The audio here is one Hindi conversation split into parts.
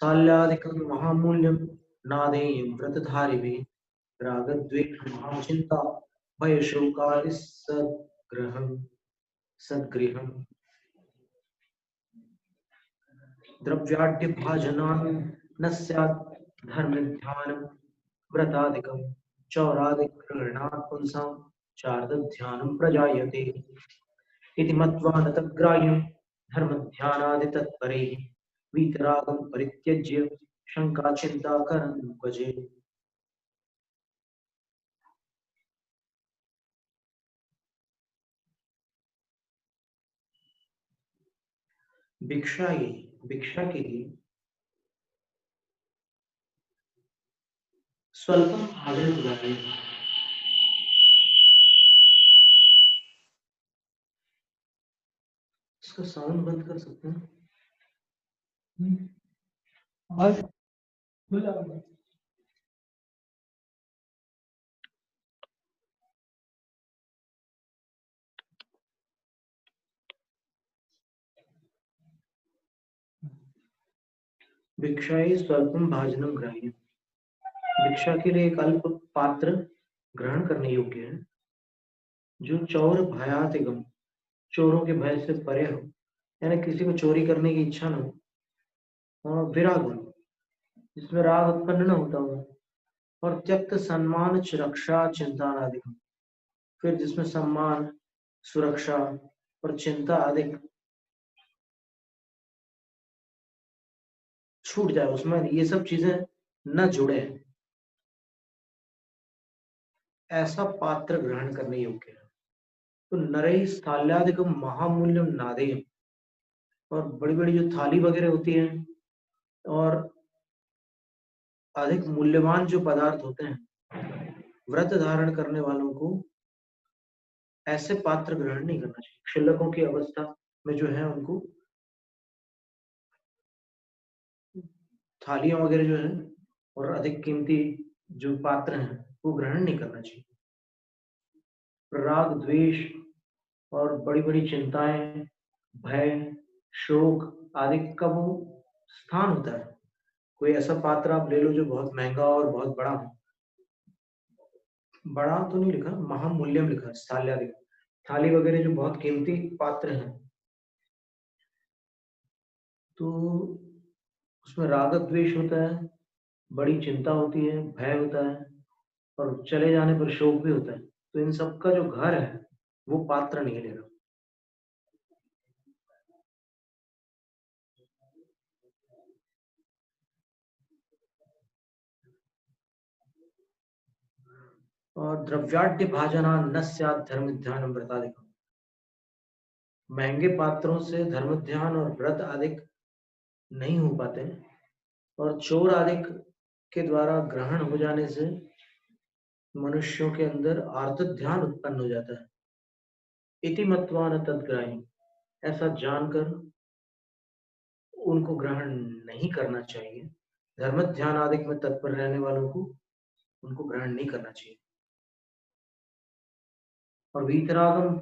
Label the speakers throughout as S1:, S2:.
S1: साल्यादिकं महामूल्यं नादेयं व्रतधारिभिः रागद्वेषमहाचिन्ता भयशोकादिसद्ग्रहं सद्गृहम् द्रव्याढ्यभाजनान् न स्यात् धर्मध्यानं व्रतादिकं चौरादिग्रहणात् पुंसां चार्दध्यानं प्रजायते इति मत्वा न तद्ग्राह्यं धर्मध्यानादितत्परैः वीतरागं परित्यज्य शङ्काचिन्ताकरं भजे। भिक्षा के लिए स्वल्पम आदर उदाहरण। इसका साउंड बंद कर सकते हैं? और भिक्षाई स्वल्पम भाजनम ग्राह्य। भिक्षा के लिए एक अल्प पात्र ग्रहण करने योग्य है जो चौर भयातिगम चोरों के भय से परे हो, यानी किसी को चोरी करने की इच्छा न हो, और विराग हो जिसमें राग उत्पन्न न होता हो, और त्यक्त सम्मान सुरक्षा चिंता आदि, फिर जिसमें सम्मान सुरक्षा और चिंता आदि छूट जाए, उसमें ये सब चीजें न जुड़े, ऐसा पात्र ग्रहण करने योग्य है। तो नरई स्थाल्यादिकम महामूल्यम नादेयम, और बड़ी बड़ी जो थाली वगैरह होती है और अधिक मूल्यवान जो पदार्थ होते हैं, व्रत धारण करने वालों को ऐसे पात्र ग्रहण नहीं करना चाहिए। क्षुल्लकों की अवस्था में जो है उनको थालियां वगैरह जो है और अधिक कीमती जो पात्र हैं वो ग्रहण नहीं करना चाहिए। राग द्वेष और बड़ी बड़ी चिंताएं, भय, शोक आदि का वो स्थान होता है। कोई ऐसा पात्र आप ले लो जो बहुत महंगा और बहुत बड़ा हो, बड़ा तो नहीं लिखा, महामूल्यम लिखा, स्थाल्यादि, थाली वगैरह जो बहुत कीमती पात्र हैं, तो उसमें राग द्वेष होता है, बड़ी चिंता होती है, भय होता है, और चले जाने पर शोक भी होता है। तो इन सब का जो घर है वो पात्र नहीं लेगा। और द्रव्याढ्य भाजना न स्यात् धर्म ध्यान व्रतादिकम, महंगे पात्रों से धर्म ध्यान और व्रत आदि नहीं हो पाते, और चोर आदि के द्वारा ग्रहण हो जाने से मनुष्यों के अंदर आर्त ध्यान उत्पन्न हो जाता है। इति मत्वा न तद्ग्राह्यम्, ऐसा जानकर उनको ग्रहण नहीं करना चाहिए। धर्म ध्यान आदि में तत्पर रहने वालों को उनको ग्रहण नहीं करना चाहिए। और वीतरागम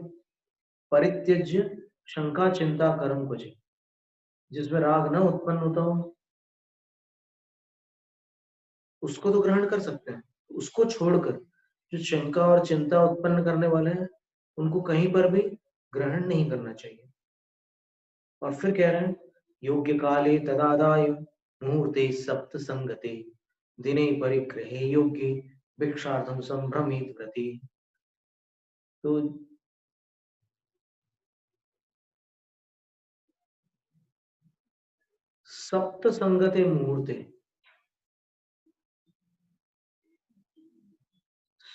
S1: परित्यज्य शंका चिंता कर्म कुछ, जिसमें राग न उत्पन्न होता हो उसको तो ग्रहण कर सकते हैं, उसको छोड़कर जो शंका और चिंता उत्पन्न करने वाले हैं उनको कहीं पर भी ग्रहण नहीं करना चाहिए। और फिर कह रहे हैं योग्य काले तदादाय मुहूर्ते सप्त संगते दिने परिग्रहे योग्य भिक्षार्थम संभ्रमित प्रति। तो सप्त संगते मुहूर्ते,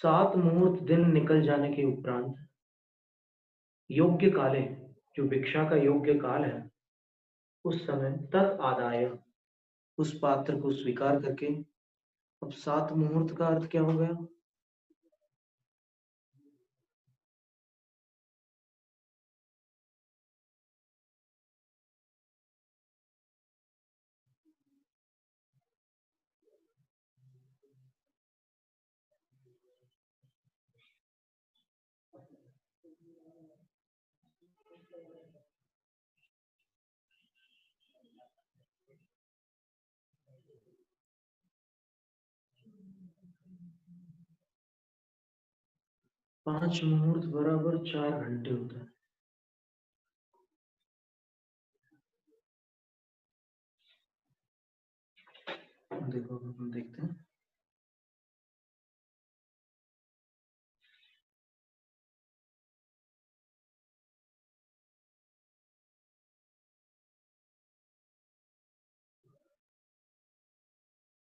S1: 7 मुहूर्त दिन निकल जाने के उपरांत योग्य काले, जो भिक्षा का योग्य काल है, उस समय तद आदाय, उस पात्र को स्वीकार करके। अब 7 मुहूर्त का अर्थ क्या हो गया? पांच मुहूर्त बराबर 4 घंटे होता है। देखो हम देखते हैं।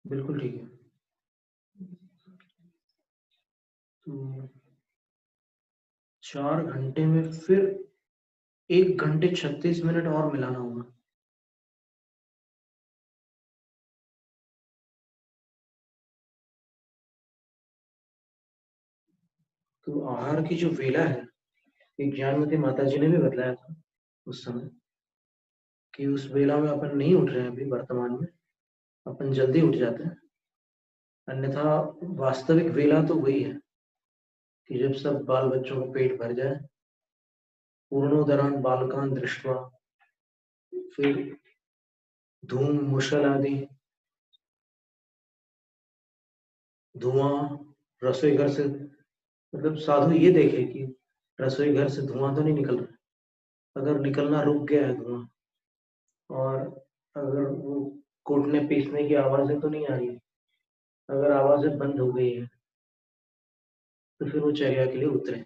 S1: बिल्कुल ठीक है। तो 4 घंटे में फिर 1 घंटे 36 मिनट और मिलाना होगा। तो आहार की जो वेला है, एक ज्ञानवती माता जी ने भी बतलाया था उस समय कि उस वेला में अपन नहीं उठ रहे हैं अभी वर्तमान में, अपन जल्दी उठ जाते हैं। अन्यथा वास्तविक वेला तो वही है कि जब सब बाल बच्चों का पेट भर जाए, पूर्णोदरान बालकान दृष्टवा, फिर धूम मुशल आदि धुआं रसोई घर से, मतलब साधु ये देखे कि रसोई घर से धुआं तो नहीं निकल रहा, अगर निकलना रुक गया है धुआं, और अगर वो कूटने पीसने की आवाजें तो नहीं आ रही, अगर आवाजें बंद हो गई है तो फिर वो चर्या के लिए उतरे,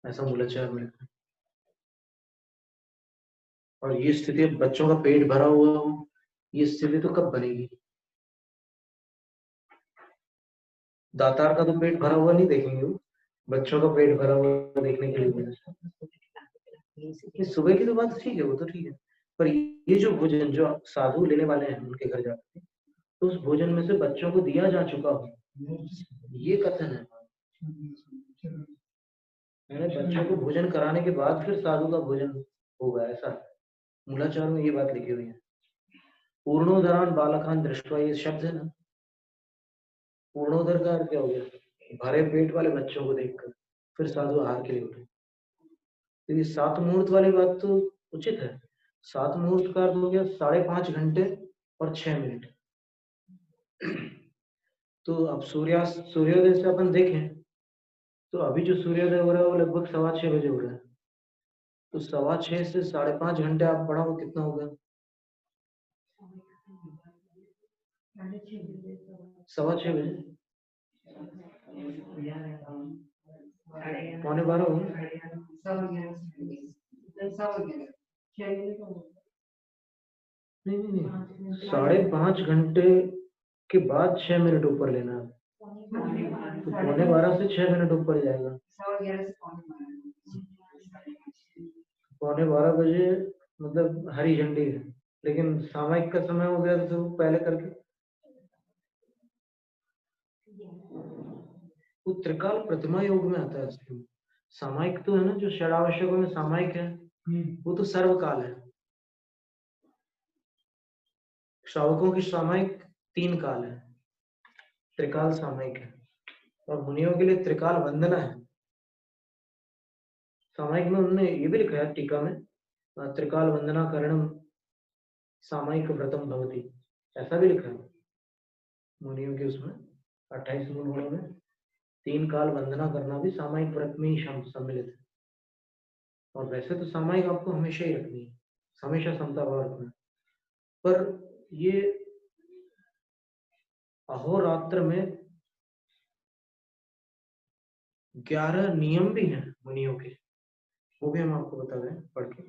S1: ऐसा मूलाचार में लिखा है। और ये स्थिति, बच्चों का पेट भरा हुआ हो, ये स्थिति तो कब बनेगी? दातार का तो पेट भरा हुआ नहीं देखेंगे वो, बच्चों का पेट भरा हुआ देखने के लिए। ये सुबह की तो बात ठीक है, वो तो ठीक है, पर ये जो भोजन जो साधु लेने वाले हैं उनके घर जाकर, तो उस भोजन में से बच्चों को दिया जा चुका हो, ये कथन है। मैंने बच्चों को भोजन कराने के बाद फिर साधु का भोजन होगा, ऐसा मूलाचार में ये बात लिखी हुई है। पूर्णोदरान बालकान दृष्टवा, ये शब्द है ना, पूर्णोदर का अर्थ क्या हो गया? भरे पेट वाले बच्चों को देखकर फिर साधु आहार के लिए उठे। तो ये 7 मुहूर्त वाली बात तो उचित है। 7 मुहूर्त का अर्थ हो गया 5.5 घंटे और 6 मिनट। तो अब सूर्यास्त, सूर्योदय से अपन देखें तो अभी जो सूर्योदय हो रहा है वो लगभग 6:15 बजे हो रहा है। तो 6:15 से 5.5 घंटे आप पढ़ाओ, कितना हो गया? 6:15 बजे, 11:15 हो गया। नहीं नहीं नहीं, 5.5 घंटे के बाद 6 मिनट ऊपर लेना है, तो 11:15 से 6 मिनट ऊपर जाएगा। 11:15 बजे मतलब हरी झंडी है, लेकिन सामयिक का समय हो गया तो पहले करके। वो त्रिकाल प्रतिमा योग में आता है इसमें। सामयिक तो है ना, जो षडावश्यकों में सामयिक है, वो तो सर्वकाल है। श्रावकों की सामयिक 3 काल है, त्रिकाल सामयिक है, और मुनियों के लिए त्रिकाल वंदना है। सामयिक में उन्होंने ये भी लिखा है टीका में, त्रिकाल वंदना करणम सामयिक व्रतम भवति, ऐसा भी लिखा है मुनियों के उसमें 28 गुणों में। 3 काल वंदना करना भी सामयिक व्रत में ही सम्मिलित है। और वैसे तो सामयिक आपको हमेशा ही रखनी है, हमेशा समता भाव रखना है, पर ये अहोरात्र में 11 नियम भी हैं मुनियों के, वो भी हम आपको बता दें पढ़ के।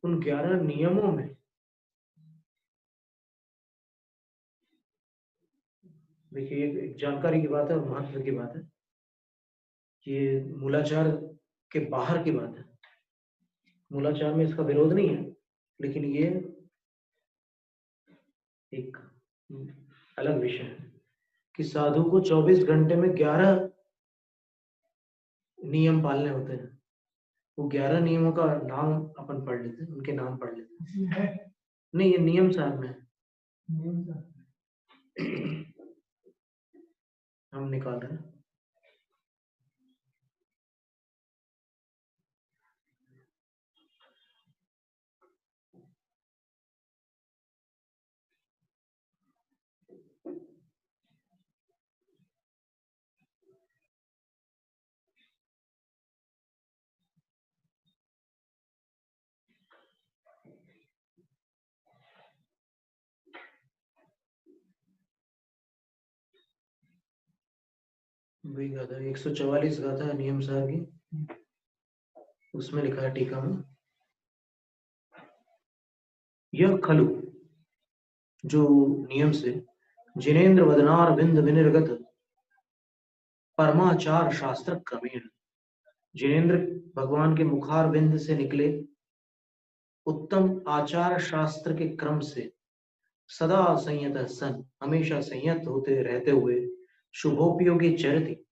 S1: उन 11 नियमों में देखिए, एक जानकारी की बात है और महत्व की बात है, ये मूलाचार के बाहर की बात है। मूलाचार में इसका विरोध नहीं है, लेकिन ये एक अलग विषय है कि साधु को 24 घंटे में 11 नियम पालने होते हैं। वो 11 नियमों का नाम अपन पढ़ लेते हैं, उनके नाम पढ़ लेते हैं। नहीं, ये नियम साहब में हम निकाल रहे हैं। वही गाथा 144 गाथा नियम सार की, उसमें लिखा है टीका में, यह खलु जो नियम से जिनेन्द्र वदनार बिंद विनिर्गत परमाचार शास्त्र क्रमेण, जिनेन्द्र भगवान के मुखार बिंद से निकले उत्तम आचार शास्त्र के क्रम से सदा संयत सन, हमेशा संयत होते रहते हुए शुभोपयोगी चरित,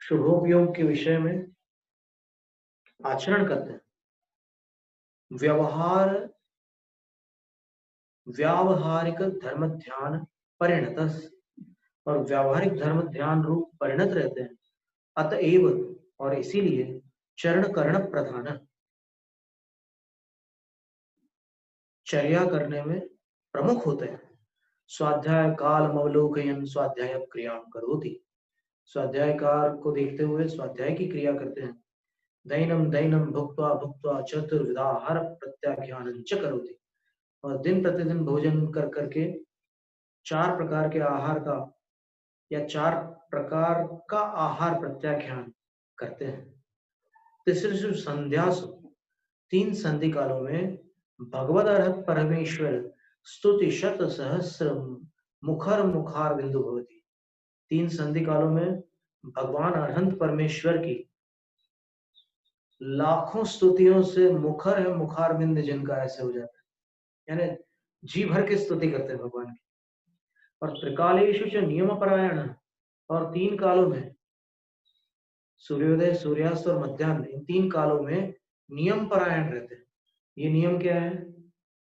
S1: शुभोपयोग के विषय में आचरण करते हैं, व्यावहारिक धर्म ध्यान परिणत, और व्यावहारिक धर्म ध्यान रूप परिणत रहते हैं, अतएव और इसीलिए चरण कर्ण प्रधान, चर्या करने में प्रमुख होते हैं। स्वाध्याय काल अवलोकयन स्वाध्याय क्रिया करोति, स्वाध्याय काल को देखते हुए स्वाध्याय की क्रिया करते हैं। दैनम दैनम भुक्त्वा भुक्त्वा चतुर्विधाहार प्रत्याख्यानं च करोति, और दिन प्रतिदिन भोजन कर करके 4 प्रकार के आहार का या 4 प्रकार का आहार प्रत्याख्यान करते हैं। तीसरी संध्यासु, 3 संधि कालों में भगवद अर्हत परमेश्वर स्तुति शत सहस्र मुखर मुखार बिंदु भवति, 3 संधि कालों में भगवान अरहंत परमेश्वर की लाखों स्तुतियों से मुखर है मुखार बिंद जिनका ऐसे हो जाता है, यानी जी भर के स्तुति करते हैं भगवान की। और त्रिकालेषु च नियम परायण, और 3 कालों में सूर्योदय सूर्यास्त और मध्याह्न, इन 3 कालों में नियम परायण रहते हैं। ये नियम क्या है?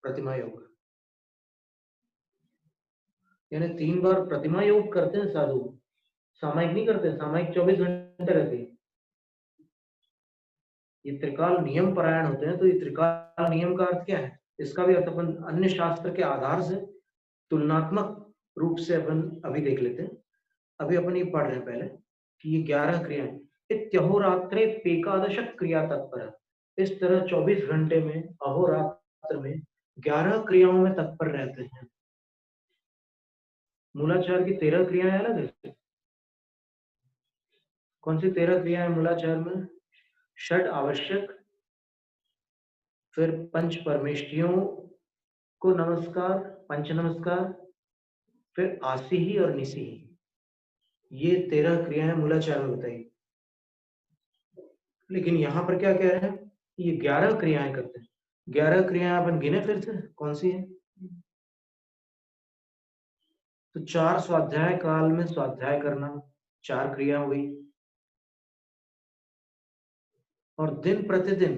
S1: प्रतिमा योग, यानी 3 बार प्रतिमा योग करते हैं साधु, सामायिक नहीं करते, सामायिक 24 घंटे रहते हैं। ये त्रिकाल नियम परायण होते हैं। तो ये त्रिकाल नियम का अर्थ क्या है? इसका भी अर्थ अपन अन्य शास्त्र के आधार से तुलनात्मक रूप से अपन अभी देख लेते हैं। अभी अपन ये पढ़ रहे हैं पहले कि ये 11 क्रियाएं, इत्यहोरात्रे एकादश क्रिया तत्पर, इस तरह 24 घंटे में अहोरात्र में 11 क्रियाओं में तत्पर रहते हैं। मूलाचार की 13 क्रियाएं अलग है। कौन सी 13 क्रियाएं मूलाचार में? षड आवश्यक, फिर पंच परमेष्टियों को नमस्कार, पंच नमस्कार, फिर आसीही और निसीही, ये 13 क्रियाएं मूलाचार में बताई। लेकिन यहाँ पर क्या कह रहे हैं? ये 11 क्रियाएं करते हैं। 11 क्रियाएं अपन गिने फिर से, कौन सी है? तो 4 स्वाध्याय काल में स्वाध्याय करना 4 क्रिया हुई, और दिन प्रतिदिन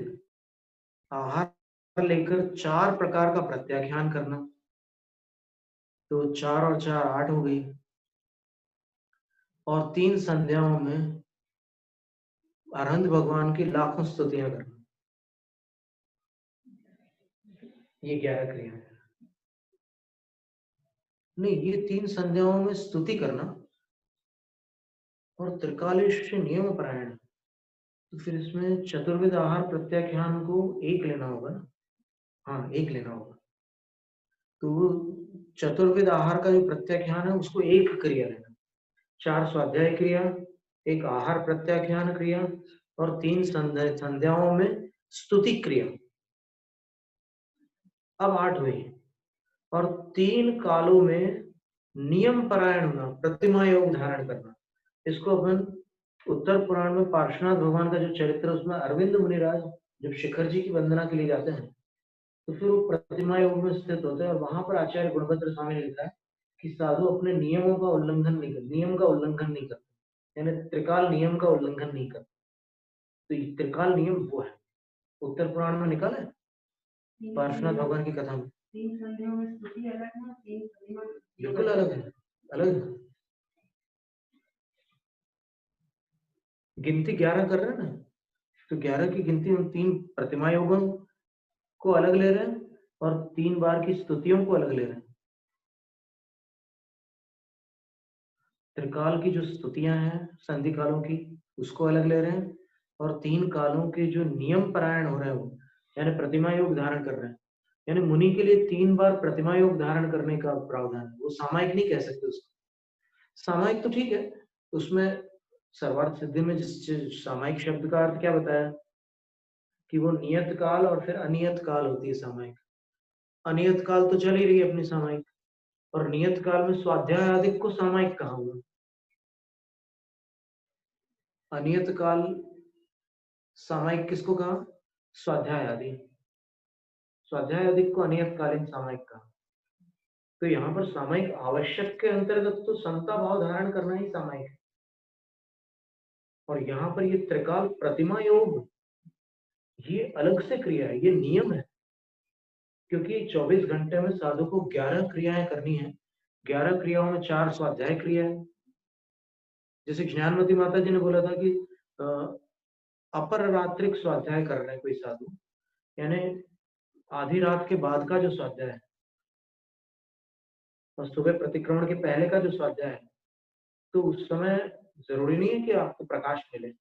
S1: आहार लेकर 4 प्रकार का प्रत्याख्यान करना, तो 4 और 4 8 हो गई, और 3 संध्याओं में अरहंत भगवान की लाखों स्तुतियां करना, ये 11 क्रिया है। नहीं, ये 3 संध्याओं में स्तुति करना और त्रिकालेश नियम परायण, तो फिर इसमें चतुर्विध आहार प्रत्याख्यान को 1 लेना होगा ना? हाँ, 1 लेना होगा। तो चतुर्विध आहार का जो प्रत्याख्यान है उसको 1 क्रिया लेना, 4 स्वाध्याय क्रिया, 1 आहार प्रत्याख्यान क्रिया, और 3 संध्याओं में स्तुति क्रिया, अब 8 हुई। और 3 कालों में नियम परायण होना, प्रतिमा योग धारण करना, इसको अपन उत्तर पुराण में पार्श्वनाथ भगवान का जो चरित्र है उसमें अरविंद मुनिराज जब शिखर जी की वंदना के लिए जाते हैं तो फिर वो प्रतिमा योग में स्थित होते हैं, और वहां पर आचार्य गुणभद्र स्वामी ने लिखा है कि साधु अपने नियमों का उल्लंघन नहीं करते, नियम का उल्लंघन नहीं करते, यानी त्रिकाल नियम का उल्लंघन नहीं करते। तो ये त्रिकाल नियम वो है, उत्तर पुराण में निकाला है पार्श्वनाथ भगवान की कथा में।
S2: 3 संध्याओं में स्तुति अलग है, 3 प्रतिमा
S1: बिल्कुल अलग है, अलग है। गिनती 11 कर रहे हैं ना, तो 11 की गिनती उन 3 प्रतिमा योगों को अलग ले रहे हैं और 3 बार की स्तुतियों को अलग ले रहे हैं। त्रिकाल की जो स्तुतियां हैं संधि कालों की उसको अलग ले रहे हैं, और 3 कालों के जो नियम परायण हो रहे हैं वो यानी प्रतिमा योग धारण कर रहे हैं। यानी मुनि के लिए 3 बार प्रतिमा योग धारण करने का प्रावधान है। वो सामायिक नहीं कह सकते उसको, सामायिक तो ठीक है, उसमें सर्वार्थ सिद्धि में जिस सामायिक शब्द का अर्थ क्या बताया कि वो नियत काल और फिर अनियत काल होती है सामायिक। अनियत काल तो चल ही रही है अपनी सामायिक, और नियत काल में स्वाध्याय आदि को सामायिक कहा हुआ। अनियत काल सामायिक किसको कहा? स्वाध्याय आदि। स्वाध्याय आदि को अनियत कालीन सामायिक कहा। तो यहाँ पर सामायिक आवश्यक के अंतर्गत तो समता भाव धारण करना ही सामायिक है। और यहाँ पर ये त्रिकाल प्रतिमा योग, ये अलग से क्रिया है, ये नियम है। क्योंकि 24 घंटे में साधु को 11 क्रियाएं करनी है। 11 क्रियाओं में 4 स्वाध्याय क्रिया है। जैसे ज्ञानमती माता जी ने बोला था कि अपर रात्रिक स्वाध्याय कर रहे हैं कोई साधु, यानी आधी रात के बाद का जो स्वाध्याय है और सुबह प्रतिक्रमण के पहले का जो स्वाध्याय है, तो उस समय जरूरी नहीं है कि आपको प्रकाश मिले,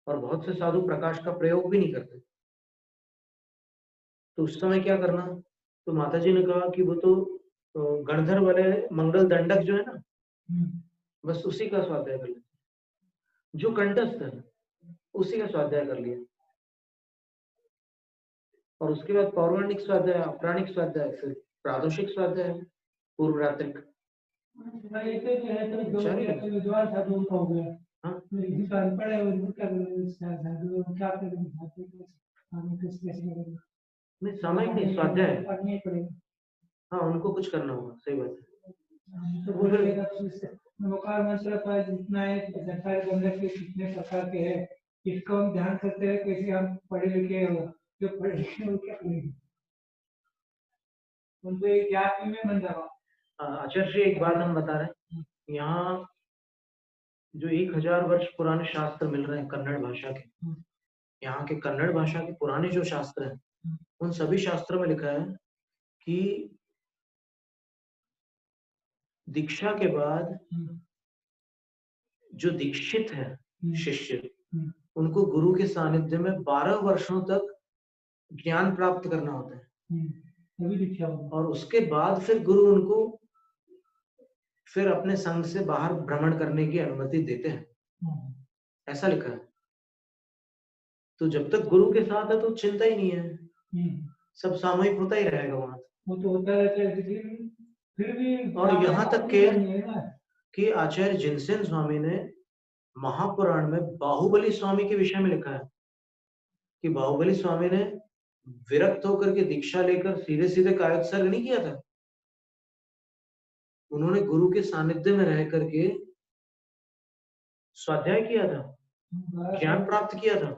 S1: और बहुत से साधु प्रकाश का प्रयोग भी नहीं करते। तो उस समय क्या करना? तो माता जी ने कहा कि वो तो गणधर वाले मंगल दंडक जो है ना, बस उसी का स्वाध्याय कर लिया, जो कंठस्थ है उसी का स्वाध्याय कर लिया। और उसके बाद पौराणिक स्वाध्याय, अपराणिक स्वाध्याय, फिर प्रादोषिक स्वाध्याय, पूर्व रात्रिक।
S2: विद्वान साधु उनका हो गया।
S1: हाँ,
S2: अनपढ़ है और क्या
S1: नहीं सामायिक नहीं, स्वाध्याय।
S2: पढ़ना ही पड़ेगा।
S1: हाँ, उनको कुछ करना होगा, सही बात है।
S2: तो बोलेगा नमकार मंत्र पर जितना है सरकारी गंधक के कितने प्रकार के हैं, इसको हम ध्यान करते हैं। कैसे हम पढ़े लिखे हो, जो पढ़े लिखे हो क्या करेंगे, उनको एक जाति में बन जाओ।
S1: आचार्य जी एक बात हम बता रहे हैं, यहाँ जो 1000 वर्ष पुराने शास्त्र मिल रहे हैं कन्नड़ भाषा के, यहाँ के कन्नड़ भाषा के पुराने जो शास्त्र हैं, उन सभी शास्त्रों में लिखा है कि दीक्षा के बाद जो दीक्षित है शिष्य, उनको गुरु के सानिध्य में 12 वर्षों तक ज्ञान प्राप्त करना होता है। और उसके बाद फिर गुरु उनको फिर अपने संघ से बाहर भ्रमण करने की अनुमति देते हैं, ऐसा लिखा है। तो जब तक गुरु के साथ है तो चिंता ही नहीं है, सब सामूहिक होता ही रहेगा वहां।
S2: वो तो होता रहता है, फिर भी।
S1: और यहाँ तक कि आचार्य जिनसेन स्वामी ने महापुराण में बाहुबली स्वामी के विषय में लिखा है कि बाहुबली स्वामी ने विरक्त होकर के दीक्षा लेकर सीधे सीधे कायोत्सर्ग नहीं किया था। उन्होंने गुरु के सानिध्य में रह करके स्वाध्याय किया था, ज्ञान प्राप्त किया था,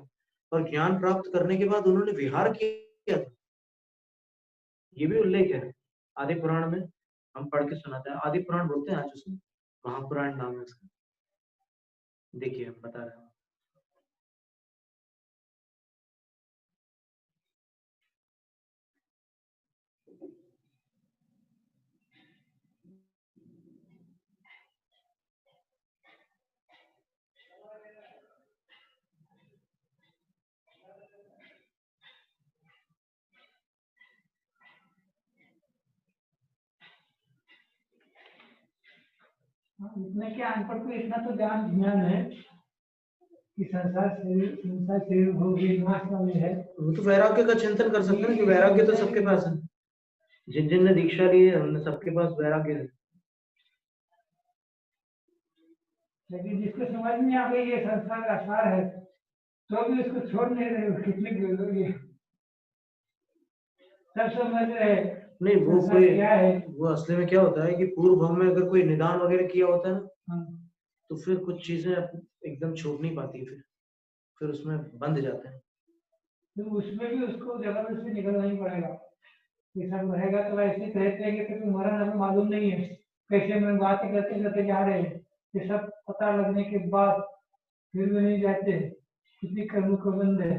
S1: और ज्ञान प्राप्त करने के बाद उन्होंने विहार किया था। ये भी उल्लेख है आदि पुराण में, हम पढ़ के सुनाते हैं। आदि पुराण बोलते हैं आज उसमें, महापुराण नाम है उसका। देखिए हम बता रहे हैं।
S2: इतना क्या अनपढ़ को इतना तो ज्ञान है कि संसार शरीर भोगी नाश वाले है।
S1: वो तो वैराग्य का चिंतन कर सकते हैं कि वैराग्य तो सबके पास है, जिन जिन ने दीक्षा ली है हमने सबके पास वैराग्य है।
S2: लेकिन जिसको समझ में आ गई ये संसार का सार है, तो भी उसको छोड़ नहीं रहे, कितने लोग सब समझ रहे।
S1: नहीं वो कोई क्या है, वो असली में क्या होता है कि पूर्व भाव में अगर कोई निदान वगैरह किया होता है ना, तो फिर कुछ चीजें एकदम छूट नहीं पाती, फिर उसमें बंध जाते हैं।
S2: तो उसमें भी उसको जबरदस्ती निकलना ही पड़ेगा। ये सब रहेगा तो ऐसे रहते हैं कि तुम्हारा हमें मालूम नहीं है, कैसे में बातें करते करते जा रहे हैं। ये सब पता लगने के बाद फिर भी नहीं जाते, कितनी कर्म को बंद है।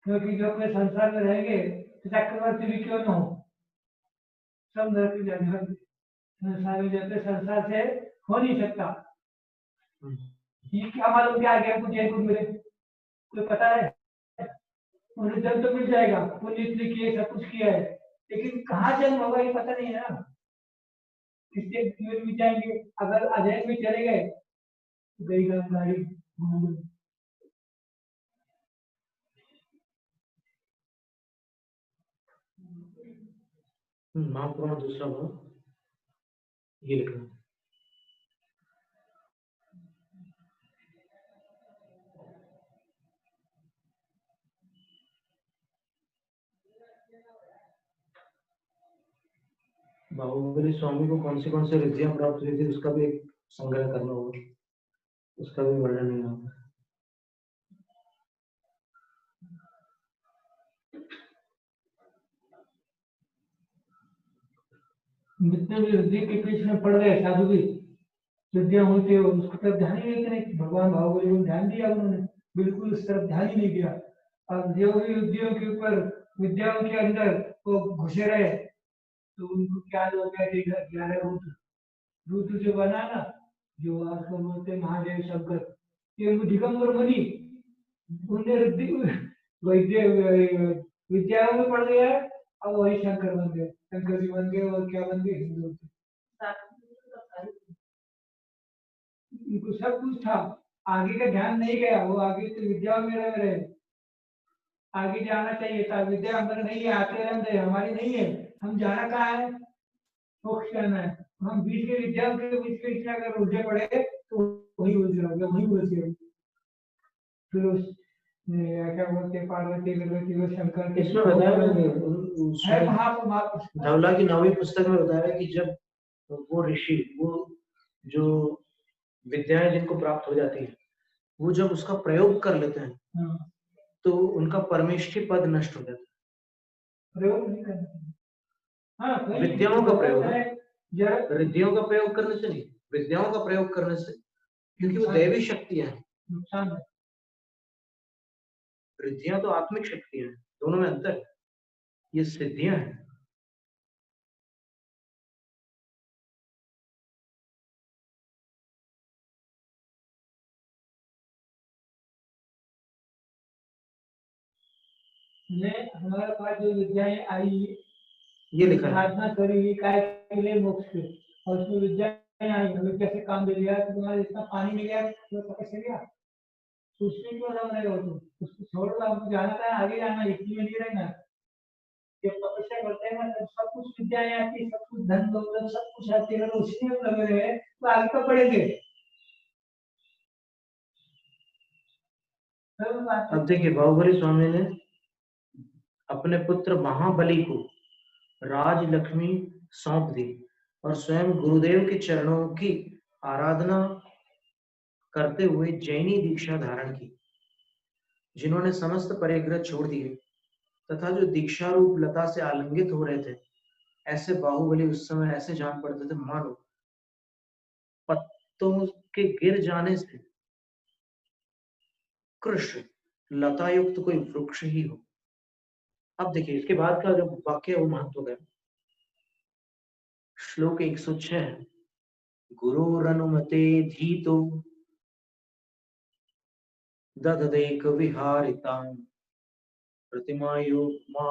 S2: क्योंकि जो अपने संसार में रहेंगे तो चक्रवर्ती भी क्यों न हो, सब नरक जाएंगे। संसार में जाते संसार से हो नहीं सकता। ये क्या मालूम क्या आगे हमको जैन को मिले, कोई पता है? उन्हें जन्म तो मिल जाएगा, पुण्य इतने किए, सब कुछ किया है, लेकिन कहाँ जन्म होगा ये पता नहीं है ना। किसके जीवन में जाएंगे, अगर अध्ययन में चले गए गई गाड़ी
S1: महापुराण दूसरा भाग ये लिखा है। बाहुबली स्वामी को कौन से रिद्धियां प्राप्त हुई थी उसका भी एक संग्रह करना होगा, उसका भी वर्णन नहीं होगा।
S2: जितने भी रिद्धि के पीछे में पड़ गए साधु भी रिद्धियां हुई थी उसको तरफ ध्यान ही नहीं देते, भगवान बाहुबली को ध्यान दिया उन्होंने, बिल्कुल उस तरफ ध्यान ही नहीं दिया। और जो भी रिद्धियों के ऊपर विद्याओं के अंदर वो घुसे रहे तो उनको क्या हो गया 11 रुद्र, रुद्र जो बना ना, जो आजकल बोलते हैं महादेव शंकर, ये दिगंबर मुनि उन्हें रिद्धि वैद्य विद्याओं में पड़ गया, अब वही शंकर बन गए, शंकर जी बन गए और क्या बन गए हिंदू। उनको सब कुछ था, आगे का ध्यान नहीं गया, वो आगे तो विद्या में रहे, आगे जाना चाहिए था, विद्या हमारे नहीं है, आते रहते हमारी नहीं है, हम जाना कहाँ है, मोक्ष जाना है। हम बीच के विद्या के बीच के इतना अगर उलझे पड़े तो वही उलझ रहोगे, वही उलझ रहोगे। फिर उस क्या बोलते हैं पार्वती गर्भवती व शंकर
S1: इसमें बताया धवला की 9वीं पुस्तक में बताया कि जब वो ऋषि वो जो विद्याएं जिनको प्राप्त हो जाती है वो जब उसका प्रयोग कर लेते हैं तो उनका परमेष्ठी पद नष्ट हो जाता है।
S2: प्रयोग नहीं करना, हाँ
S1: विद्याओं का प्रयोग है, रिद्धियों का प्रयोग करने से नहीं, विद्याओं का प्रयोग करने से, क्योंकि वो दैवी शक्तियां हैं,
S2: नुकसान है।
S1: रिद्धियां तो आत्मिक शक्तियां हैं, दोनों में अंतर है, ये सिद्धियां हैं।
S2: हमारे पास जो विद्याएं आई
S1: ये लिखा है
S2: साधना करी काय के लिए मोक्ष के, और उसमें विद्याएं आई हमें कैसे काम दे दिया, तो तुम्हारा इतना पानी मिल गया तो कैसे गया, उसमें क्यों लग रहे हो तुम, उसको छोड़ दो, हमको जाना था आगे जाना, इतनी में नहीं रहना। जब तपस्या करते हैं ना तब सब कुछ विद्याएं आती है, सब कुछ धन दौलत सब कुछ आती है, अगर उसी में लगे रहे तो आगे कब बढ़ेंगे।
S1: अब देखिए बाहुबली स्वामी ने अपने पुत्र महाबली को राज लक्ष्मी सौंप दी और स्वयं गुरुदेव के चरणों की आराधना करते हुए जैनी दीक्षा धारण की, जिन्होंने समस्त परिग्रह छोड़ दिए तथा जो दीक्षा रूप लता से आलिंगित हो रहे थे, ऐसे बाहुबली उस समय ऐसे जान पड़ते थे मानो पत्तों के गिर जाने से कृष्ण लता युक्त कोई वृक्ष ही हो। अब देखिए इसके बाद का जो वाक्य है वो महत्व है। श्लोक 106 गुरुरनुमते धीतो दददेक विहारितां प्रतिमायुक्मा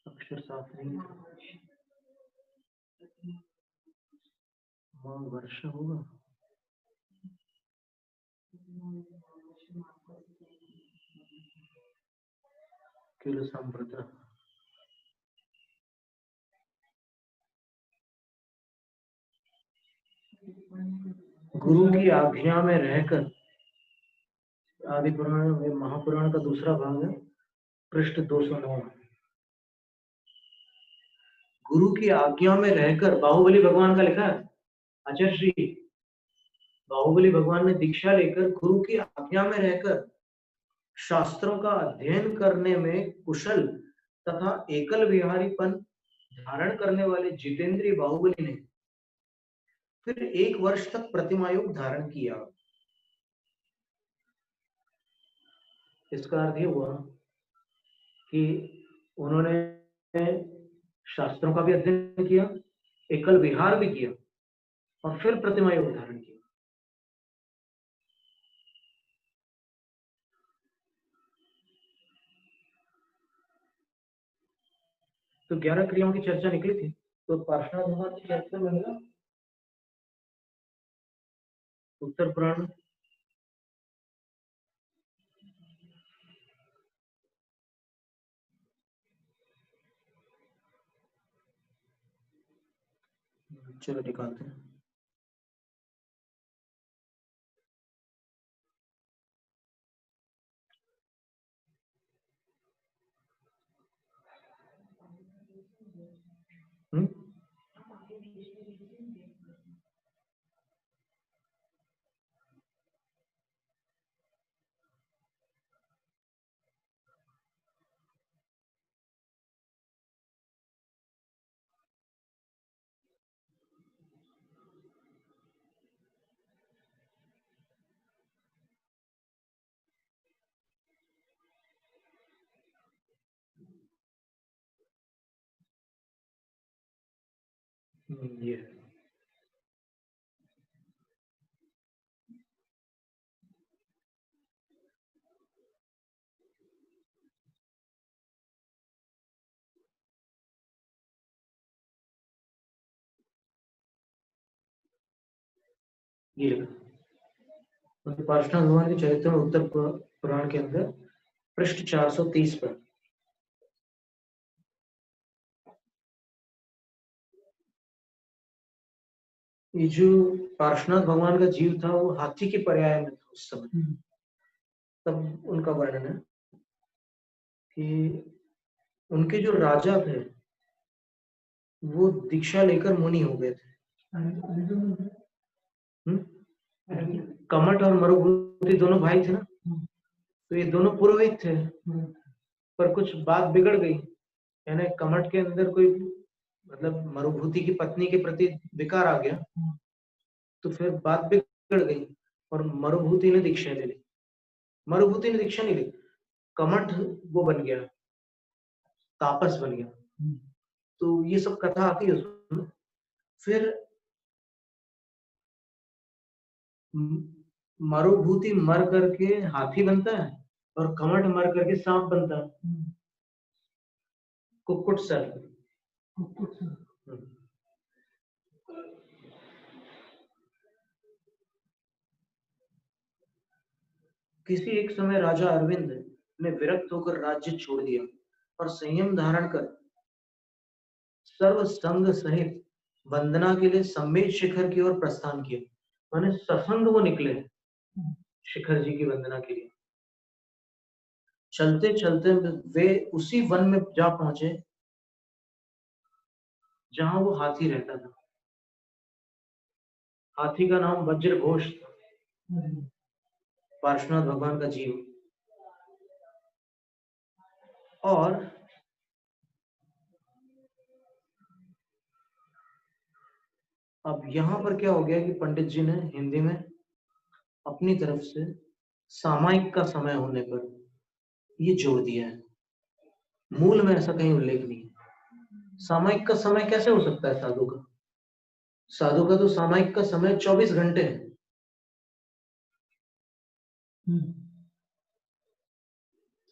S1: अक्षर साफ नहीं, वर्षा होगा किल संप्रदा। गुरु की आज्ञा में रहकर, आदि पुराण में महापुराण का दूसरा भाग है पृष्ठ 209। गुरु की आज्ञा में रहकर बाहुबली भगवान का लिखा है, आचार्य श्री बाहुबली भगवान ने दीक्षा लेकर गुरु की आज्ञा में रहकर शास्त्रों का अध्ययन करने में कुशल तथा एकल विहारीपन धारण करने वाले जितेंद्रीय बाहुबली ने फिर 1 वर्ष तक प्रतिमा योग धारण किया। इसका अर्थ ये हुआ कि उन्होंने शास्त्रों का भी अध्ययन किया, एकल विहार भी किया और फिर प्रतिमा योग धारण किया। तो 11 क्रियाओं की चर्चा निकली थी, तो पार्श्वनाथ भगवान की चर्चा में मिला उत्तर पुराण। चलो निकालते हैं। हम्म, ये लिखा, तो पार्श्वनाथ भगवान के चरित्र में उत्तर पुराण के अंदर पृष्ठ 430 पर। ये जो पार्श्वनाथ भगवान का जीव था वो हाथी के पर्याय में था उस समय, तब उनका वर्णन है कि उनके जो राजा थे वो दीक्षा लेकर मुनि हो गए थे। कमट और मरुभूति दोनों भाई थे ना, तो ये दोनों पुरोहित थे, पर कुछ बात बिगड़ गई, यानी कमट के अंदर कोई मतलब मरुभूति की पत्नी के प्रति विकार आ गया, तो फिर बात बिगड़ गई और मरुभूति ने दीक्षा ले ली। मरुभूति ने दीक्षा नहीं ली, कमट वो बन गया, तापस बन गया। तो ये सब कथा आती है उसमें। फिर मरुभूति मर करके हाथी बनता है और कमट मर करके सांप बनता है, कुक्कुट सर। किसी एक समय राजा अरविंद ने विरक्त होकर राज्य छोड़ दिया और संयम धारण कर सर्व संग सहित वंदना के लिए संमेद शिखर की ओर प्रस्थान किया। माने ससंग वो निकले शिखर जी की वंदना के लिए। चलते चलते वे उसी वन में जा पहुंचे जहां वो हाथी रहता था। हाथी का नाम वज्रघोष था, पार्श्वनाथ भगवान का जीव। और अब यहाँ पर क्या हो गया कि पंडित जी ने हिंदी में अपनी तरफ से सामायिक का समय होने पर ये जोड़ दिया है, मूल में ऐसा कहीं उल्लेख नहीं है। सामायिक का समय कैसे हो सकता है साधु का? साधु का तो सामायिक का समय 24 घंटे है।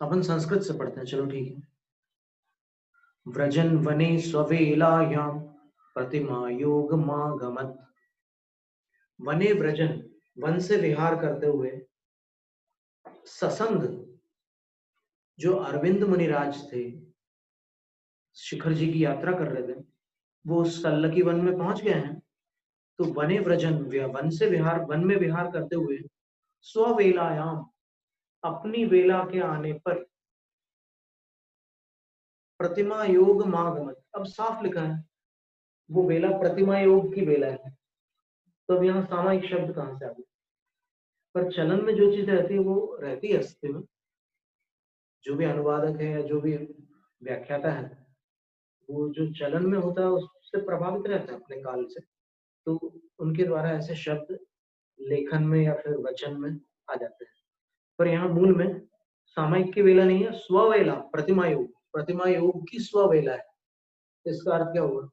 S1: अपन संस्कृत से पढ़ते हैं, चलो ठीक है। व्रजन वने स्वेलायाम प्रतिमा योग मागमत। वने व्रजन, वन से विहार करते हुए, ससंग जो अरविंद मुनिराज थे, शिखर जी की यात्रा कर रहे थे, वो सल्लकी वन में पहुंच गए हैं। तो वने व्रजन, वन से विहार, वन में विहार करते हुए, स्वेलायाम, अपनी वेला के आने पर, प्रतिमा योग मागमत। अब साफ लिखा है वो वेला प्रतिमा योग की वेला है, तो अब यहाँ सामायिक शब्द कहां से आ गया? पर चलन में जो चीज रहती है वो रहती है अस्तित्व में। जो भी अनुवादक है या जो भी व्याख्याता है, वो जो चलन में होता है उससे प्रभावित रहता है अपने काल से, तो उनके द्वारा ऐसे शब्द लेखन में या फिर वचन में आ जाते हैं। पर यहाँ मूल में सामायिक की वेला नहीं है, स्ववेला, प्रतिमा योग, प्रतिमा योग की स्ववेला है। इसका अर्थ क्या हुआ?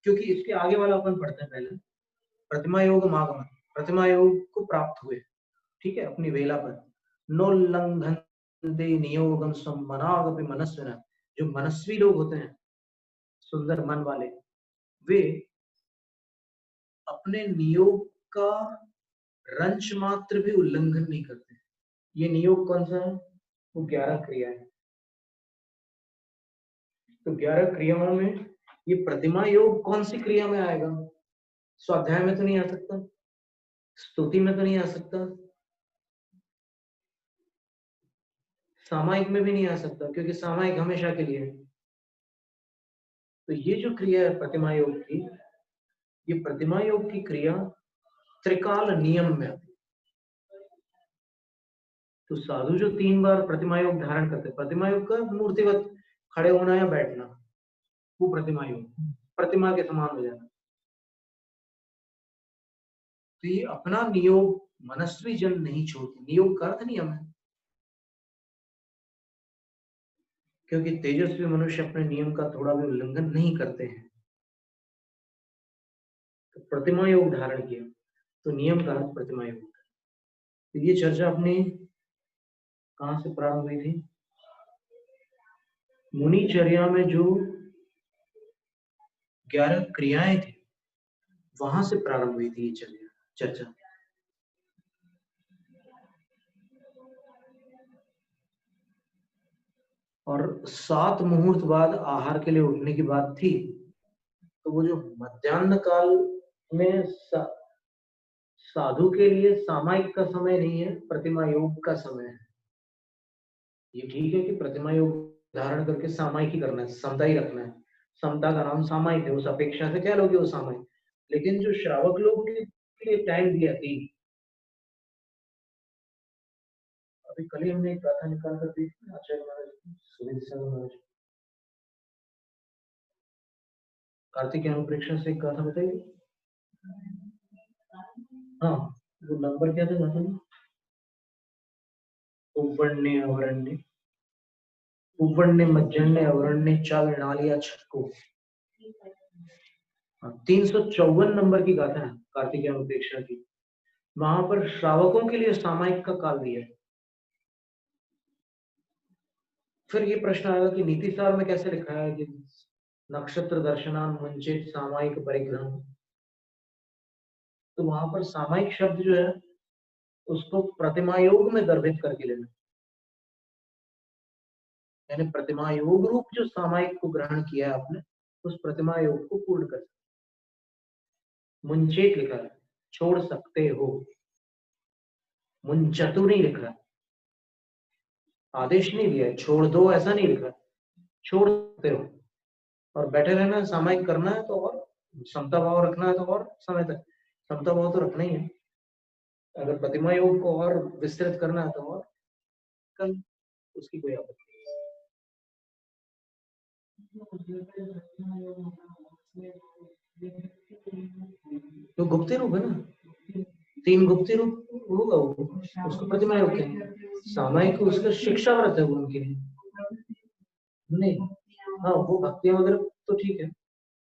S1: क्योंकि इसके आगे वाला अपन पढ़ते हैं पहले, प्रतिमा योग मागम, प्रतिमा योग को प्राप्त हुए, ठीक है, अपनी वेला पर। नोल्लंघन नियोगम मनागपि मनस्विना, जो मनस्वी लोग होते हैं, सुंदर मन वाले, वे अपने नियोग का रंच मात्र भी उल्लंघन नहीं करते। ये नियोग कौन सा है? वो 11 क्रिया है। तो 11 क्रियाओं में ये प्रतिमा योग कौन सी क्रिया में आएगा? स्वाध्याय में तो नहीं आ सकता, स्तुति में तो नहीं आ सकता, सामायिक में भी नहीं आ सकता, क्योंकि सामायिक हमेशा के लिए है। तो ये जो क्रिया है प्रतिमा योग की, ये प्रतिमा योग की क्रिया त्रिकाल नियम में आती है। तो साधु जो 3 बार प्रतिमा योग धारण करते हैं, प्रतिमा योग का मूर्तिवत खड़े होना या बैठना, वो प्रतिमा योग, प्रतिमा के समान हो जाना। तो ये अपना नियोग मनस्वी जन नहीं छोड़ते। नियोग का अर्थ नियम है, क्योंकि तेजस्वी मनुष्य अपने नियम का थोड़ा भी उल्लंघन नहीं करते हैं। तो प्रतिमा योग धारण किया, तो नियम का अर्थ प्रतिमा योग। तो ये चर्चा अपनी कहां से प्रारंभ हुई थी? मुनिचर्या में जो 11 क्रियाएं थी, वहां से प्रारंभ हुई थी ये चर्चा। और 7 मुहूर्त बाद आहार के लिए उठने की बात थी। तो वो जो मध्याह्न काल में साधु के लिए सामायिक का समय नहीं है, प्रतिमा योग का समय है। ये ठीक है कि प्रतिमा योग धारण करके सामायिक ही करना है, समता ही रखना है। समता का नाम सामायिक है, उस अपेक्षा से क्या लोगे वो सामायिक। लेकिन जो श्रावक लोग के लिए टाइम दिया थी, अभी कल ही हमने एक गाथा निकाल कर दी आचार्य महाराज, सुनील सिंह महाराज, कार्तिक अनुप्रेक्षण से एक गाथा बताइए। हाँ, वो नंबर क्या था गाथा में? उवर्ण्य अवरण्य, उवर्ण्य मज्जन्य अवरण्य चाल नालिया छटको। 354 नंबर की गाथा है कार्तिक अनुप्रेक्षण की। वहां पर श्रावकों के लिए सामायिक का काल दिया है। फिर ये प्रश्न आएगा कि नीति सार में कैसे लिखा है कि नक्षत्र दर्शनान वंचित सामायिक परिग्रह। तो वहां पर सामायिक शब्द जो है उसको प्रतिमा योग में गर्भित करके लेना, यानी प्रतिमा योग रूप जो सामायिक को ग्रहण किया है आपने, उस प्रतिमा योग को पूर्ण कर सकते। मुंचेत लिखा है, छोड़ सकते हो, मुंचतु नहीं लिखा है, आदेश नहीं दिया है, छोड़ दो ऐसा नहीं लिखा है, छोड़ सकते हो। और बैठे रहना, सामायिक करना है तो और समता भाव रखना है तो और समय तक समता भाव तो रखना ही है। अगर प्रतिमा योग को और विस्तृत करना है तो और कल, उसकी कोई आपत्ति नहीं। तो गुप्ती रूप है ना, 3 गुप्ती रूप होगा वो, उसको प्रतिमा योग कहेंगे। सामायिक उसका शिक्षा व्रत है वो उनके लिए। नहीं, हाँ वो भक्ति वगैरह तो ठीक है,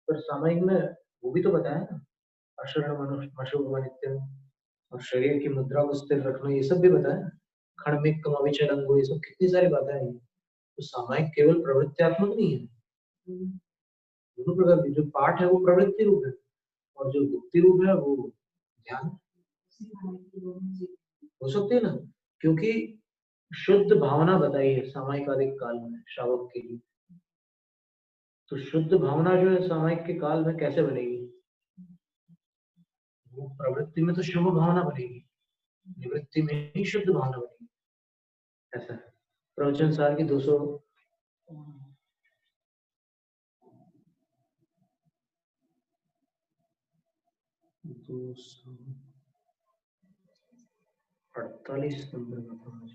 S1: पर सामायिक में वो भी तो बताया ना, अशरण मनुष्य अशुभ नित्य, और शरीर की मुद्रा को स्थिर रखना, ये सब भी बताया। खड़मिक कमाविचल अंगो, ये सब कितनी सारी बातें हैं। तो सामायिक केवल प्रवृत्त्यात्मक नहीं है, दोनों प्रकार की। जो पाठ है वो प्रवृत्ति रूप है, और जो गुप्ति रूप है वो ध्यान हो सकती है ना, क्योंकि शुद्ध भावना बताई है सामायिक आदि काल में श्रावक के लिए। तो शुद्ध भावना जो है सामायिक के काल में कैसे बनेगी? वो प्रवृत्ति में तो शुभ भावना बनेगी, निवृत्ति में ही शुद्ध भावना बनेगी। ऐसा है। प्रवचन सार की 248 नंबर का था।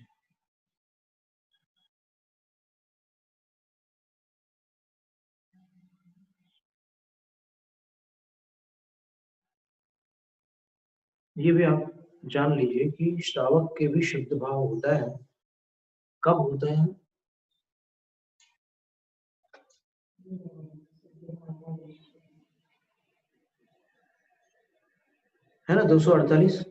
S1: ये भी आप जान लीजिए कि श्रावक के भी शुद्ध भाव होता है। कब होता है ना? 248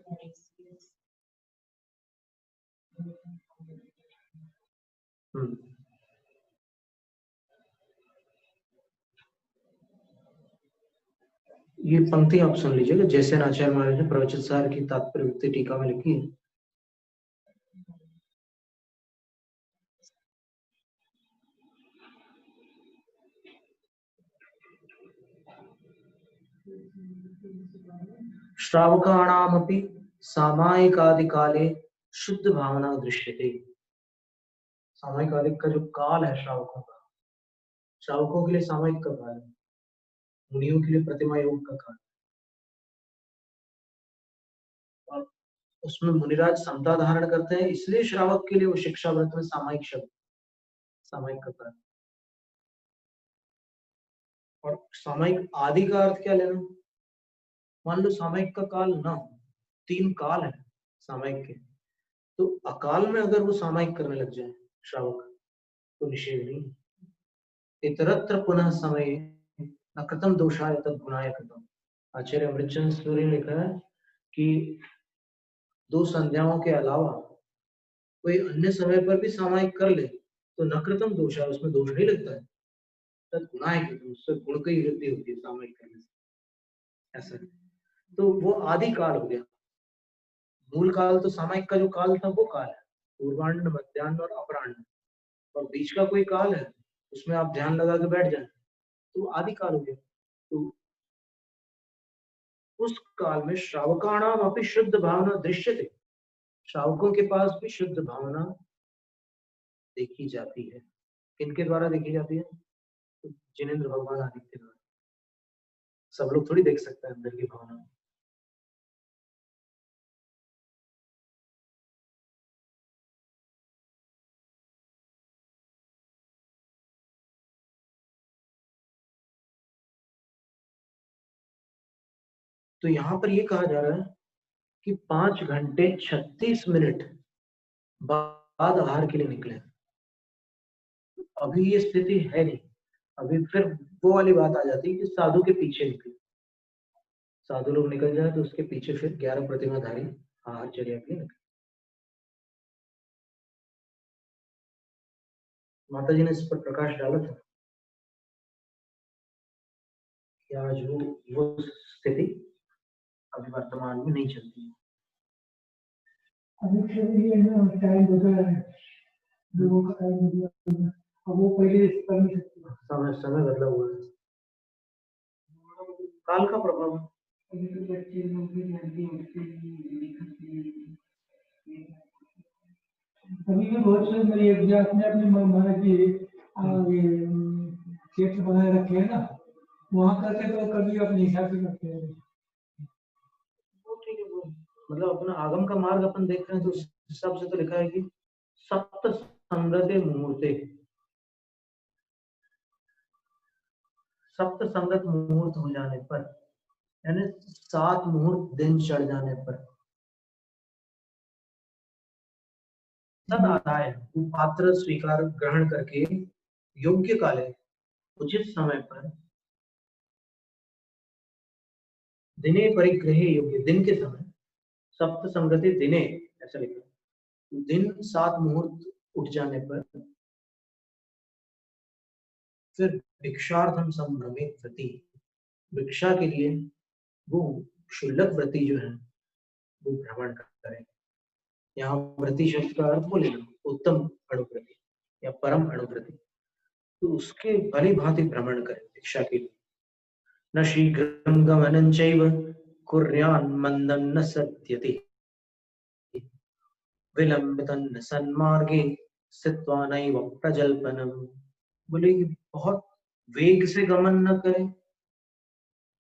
S1: ये पंक्ति आप सुन लीजिएगा, जैसे आचार्य महाराज ने प्रवचन सार की तात्पर्य वृत्ति टीका में लिखी है। श्रावकाणामपि सामायिकादिकाले शुद्ध भावना दृश्यते। सामायिक आदि का जो काल है श्रावकों का, श्रावकों के लिए सामायिक का काल है, मुनियों के लिए प्रतिमा योग का काल, और उसमें मुनिराज समता धारण करते हैं, इसलिए श्रावक के लिए वो शिक्षा व्रत में सामायिक शब्द, सामायिक का काल। और सामायिक आदि का अर्थ क्या लेना? मान लो सामायिक का काल ना हो, 3 काल है सामायिक के, तो अकाल में अगर वो सामायिक करने लग जाए श्रावक तो निषेध नहीं। इतरत्र पुनः समय न कृतम दोषाय तद गुणाय कृतम। आचार्य अमृतचंद सूरी ने लिखा है कि 2 संध्याओं के अलावा कोई अन्य समय पर भी सामायिक कर ले तो न कृतम दोष है, उसमें दोष नहीं लगता है, तद गुणाय कृतम, उससे गुण की वृद्धि होती है सामायिक करने से, ऐसा। तो वो आदि काल हो गया। मूल काल तो सामायिक का जो काल था वो काल है, पूर्वान्न, मध्याह्न और अपराह्न, और बीच का कोई काल है उसमें आप ध्यान लगा के बैठ जाए तो आदि काल हो गया। तो उस काल में श्रावकाणाम अपि शुद्ध भावना दृश्यते, श्रावकों के पास भी शुद्ध भावना देखी जाती है। किनके द्वारा देखी जाती है? तो जिनेंद्र भगवान आदि के द्वारा। सब लोग थोड़ी देख सकते हैं अंदर की भावना। तो यहाँ पर ये कहा जा रहा है कि 5 घंटे 36 मिनट बाद आहार के लिए निकले। अभी ये स्थिति है नहीं, अभी फिर वो वाली बात आ जाती है कि साधु के पीछे निकले, साधु लोग निकल जाए तो उसके पीछे फिर 11 प्रतिमाधारी आहार चर्या के लिए निकले। माता जी ने इस पर प्रकाश डाला था कि आज वो स्थिति अभी वर्तमान में नहीं चलती है।
S2: अभी फिर ये ना टाइम बदल रहा है, लोगों का टाइम बदल रहा है, अब वो पहले कर नहीं सकते,
S1: समय बदला हुआ है, काल का प्रभाव।
S2: अभी तो बच्चे लोग भी जल्दी उठते हैं, अभी भी बहुत से मेरी अपने अपने महाराज जी क्षेत्र बनाए रखे हैं ना, वहाँ करते तो कभी अपने हिसाब से करते हैं।
S1: ठीक है, मतलब अपना आगम का मार्ग अपन देख रहे हैं तो उस हिसाब से तो लिखा है कि सप्त संगते मुहूर्ते, सप्त संगत मुहूर्त हो जाने पर, यानी 7 मुहूर्त दिन चढ़ जाने पर तद आदाय पात्र स्वीकार ग्रहण करके योग्य काले उचित समय पर दिने परिग्रहे योग्य, दिन के समय सप्त संगति दिने, ऐसा लिखा, दिन 7 मुहूर्त उठ जाने पर फिर भिक्षार्थम संभ्रमित व्रती, भिक्षा के लिए वो क्षुल्लक व्रती जो है वो भ्रमण करें। यहाँ व्रती शब्द का अर्थ बोले ना उत्तम अनुव्रति या परम अनुव्रति, तो उसके भली भांति भ्रमण करें भिक्षा के लिए। न शीघ्रं गमनं चैव कुर्यान् मंदं न सत्यति, विलंबितं न सन्मार्गे स्थित्वा नैव प्रजल्पनम्। बोले कि बहुत वेग से गमन न करें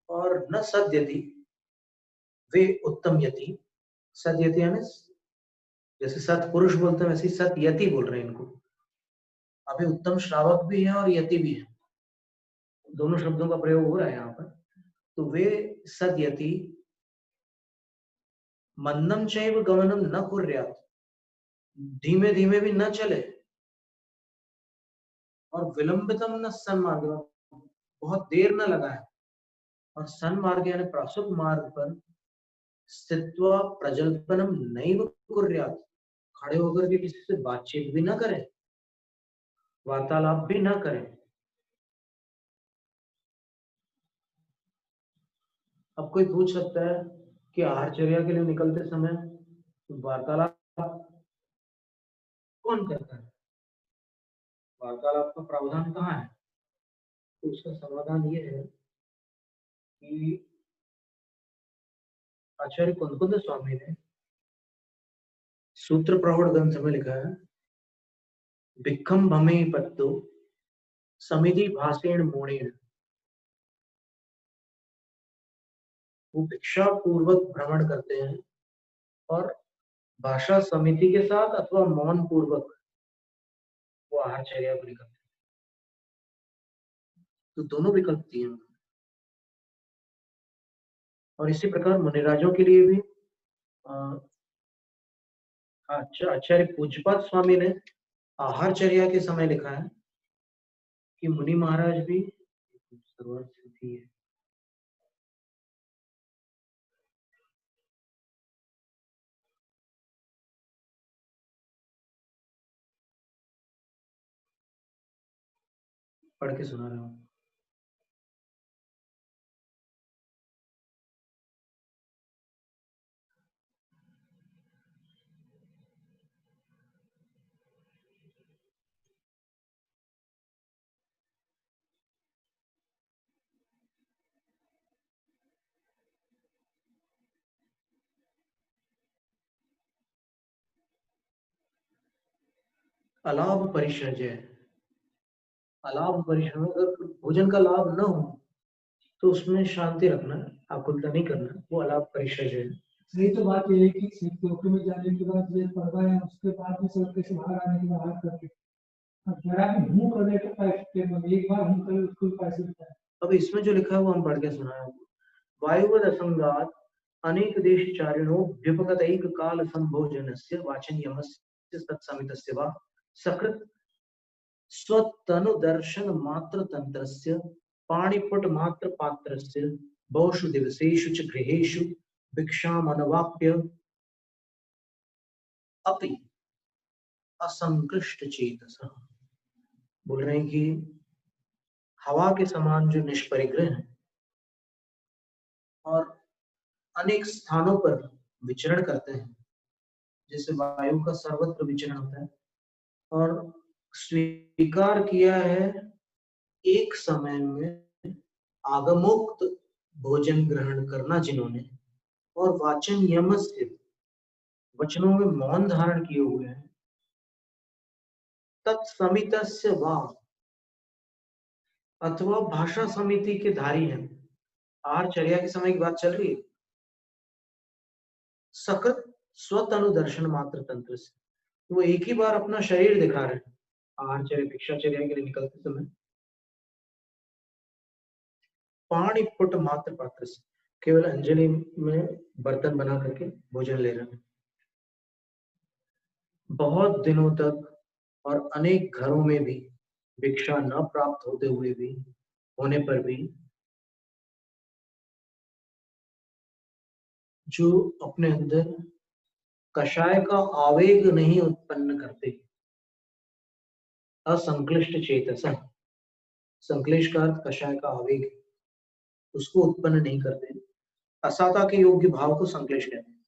S1: और न सद्यति, वे उत्तम यति, सद्यति यानी जैसे सत्पुरुष बोलते हैं वैसे सत्यति बोल रहे हैं इनको। अभी उत्तम श्रावक भी है और यति भी है, दोनों शब्दों का प्रयोग हो रहा है यहाँ पर। तो वे सद्यति मंदम चैव गमनम न कुर्यात्, धीमे धीमे भी न चले, और विलंबितम न सन्मार्ग, बहुत देर न लगाए, और सन्मार्ग यानी प्रासुक मार्ग पर स्थित्वा प्रजल्पनम नैव कुर्यात्, खड़े होकर के किसी से बातचीत भी ना करें, वार्तालाप भी ना करें। अब कोई पूछ सकता है कि आहारचर्या के लिए निकलते समय वार्तालाप कौन करता है, वार्तालाप का प्रावधान कहाँ है? तो उसका समाधान ये है कि आचार्य कुंकुद स्वामी ने सूत्र प्रौढ़ ग्रंथ में लिखा है, भिक्खम भमे पत्तो समिधि भाषेण मोणेन। वो भिक्षा पूर्वक भ्रमण करते हैं और भाषा समिति के साथ अथवा मौन पूर्वक वो आहारचर्या को निकलते हैं। तो दोनों विकल्प दिए हैं। और इसी प्रकार मुनिराजों के लिए भी आचार्य पूज्यपाद स्वामी ने आहारचर्या के समय लिखा है कि मुनि महाराज भी शुरुआत स्थिति है। पढ़ के सुना रहा हूँ। अलाभ परिचर्य, अलाभ परिचर्य, अगर भोजन का लाभ न हो तो उसमें शांति रखना, आकुलता नहीं करना, वो अलाभ परिचर्य है।
S2: सही तो बात ये है कि चौके में जाने के बाद ये पढ़वा है, उसके बाद भी सब कैसे बाहर आने के बाहर करके जरा भी हूँ करने के पैसे एक बार हूँ करे उसको पैसे देता है।
S1: अब इसमें जो लिखा है वो हम पढ़ के सुना है। वायुवद असंगात अनेक देशचारिणो व्युपगतैक काल संभोजनस्य वाचनीयमस्य तत्समितस्य वा सकृत स्वतनुदर्शन मात्र तंत्रस्य पाणिपुट मात्र पात्रस्य बहुषु दिवसेषु च गृहेषु भिक्षामनवाप्य अपि असंकृष्ट चेतसः। बोल रहे हैं कि हवा के समान जो निष्परिग्रह है और अनेक स्थानों पर विचरण करते हैं, जैसे वायु का सर्वत्र विचरण होता है, और स्वीकार किया है एक समय में आगमोक्त भोजन ग्रहण करना जिन्होंने, और वाचन यम से वचनों में मौन धारण किए हुए हैं, तत्समितस्य वा अथवा भाषा समिति के धारी हैं। आहारचर्या के समय की बात चल रही है। सकृत स्वतनुदर्शन मात्र तंत्र से, वो एक ही बार अपना शरीर दिखा रहे हैं आहारचर्या भिक्षाचर्या के लिए निकलते समय। पाणिपुट मात्र पात्र से, केवल अंजलि में बर्तन बना करके भोजन ले रहे हैं। बहुत दिनों तक और अनेक घरों में भी भिक्षा न प्राप्त होते हुए भी, होने पर भी, जो अपने अंदर कषाय का आवेग नहीं उत्पन्न करते, असंक्लिष्ट चेतस, संक्लेश का अर्थ कषाय का आवेग, उसको उत्पन्न नहीं करते, असाता के योग्य भाव को संक्लेश कहते हैं।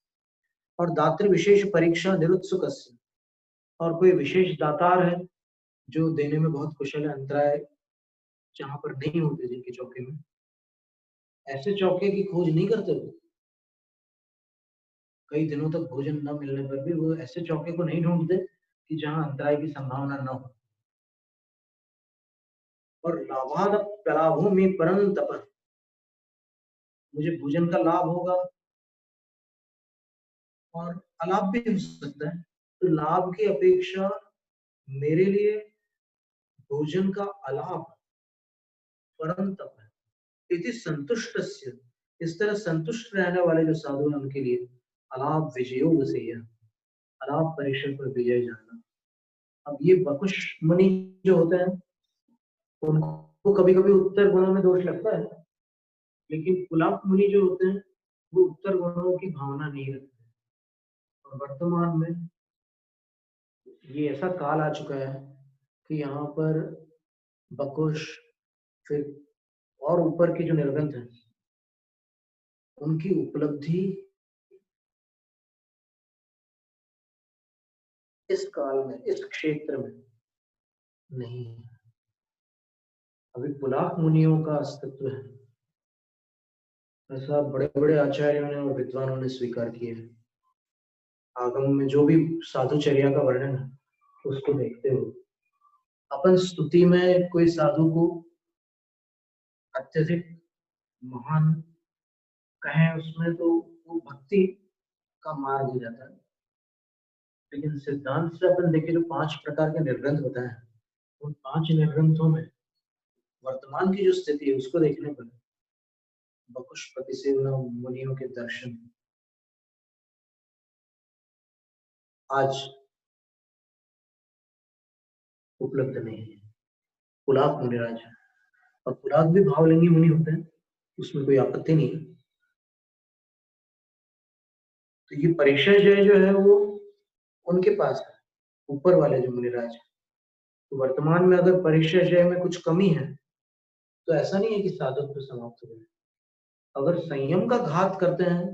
S1: और दात्र विशेष परीक्षा निरुत्सुक, और कोई विशेष दातार है जो देने में बहुत कुशल है, अंतराय जहां पर नहीं होते जिनके चौके में, ऐसे चौके की खोज नहीं करते वो। कई दिनों तक भोजन न मिलने पर भी वो ऐसे चौके को नहीं ढूंढते कि जहां अंतराय की संभावना न हो। और लाभाद लाभों में परंतप, मुझे भोजन का लाभ होगा और अलाभ भी हो सकता है, तो लाभ की अपेक्षा मेरे लिए भोजन का अलाभ परंतप है। इति संतुष्टस्य, इस तरह संतुष्ट रहने वाले जो साधु हैं उनके लिए अलाभ विजयो विषय, अलाभ परीक्षण पर विजय जाना। अब ये बकुश मुनि जो होते हैं उनको कभी कभी उत्तर गुणों में दोष लगता है, लेकिन कुलाप मुनि जो होते हैं वो उत्तर गुणों की भावना नहीं रखते। और वर्तमान में ये ऐसा काल आ चुका है कि यहाँ पर बकुश, फिर और ऊपर के जो निर्गंथ हैं, उनकी उपलब्धि इस काल में, इस क्षेत्र में नहीं है। अभी पुलाह मुनियों का अस्तित्व है, ऐसा बड़े बड़े आचार्यों ने और विद्वानों ने स्वीकार किया है। आगम में जो भी साधुचर्या का वर्णन है उसको देखते हुए अपन स्तुति में कोई साधु को अत्यधिक महान कहें उसमें तो वो भक्ति का मार्ग हो जाता है। लेकिन सिद्धांत से अपन देखें जो 5 प्रकार के निर्ग्रंथ बताए हैं, उन 5 निर्ग्रंथों में वर्तमान की जो स्थिति है उसको देखने पर बकुशपति से मुनियों के दर्शन आज उपलब्ध नहीं है। पुलाव मुनिराज है, और पुलाव भी भावलिंगी मुनि होते हैं, उसमें कोई आपत्ति नहीं है। तो ये परिचय जो है वो उनके पास है, ऊपर वाले जो मुनिराज है। तो वर्तमान में अगर परिचय में कुछ कमी है तो ऐसा नहीं है कि साधुत्व समाप्त हो गए। अगर संयम का घात करते हैं,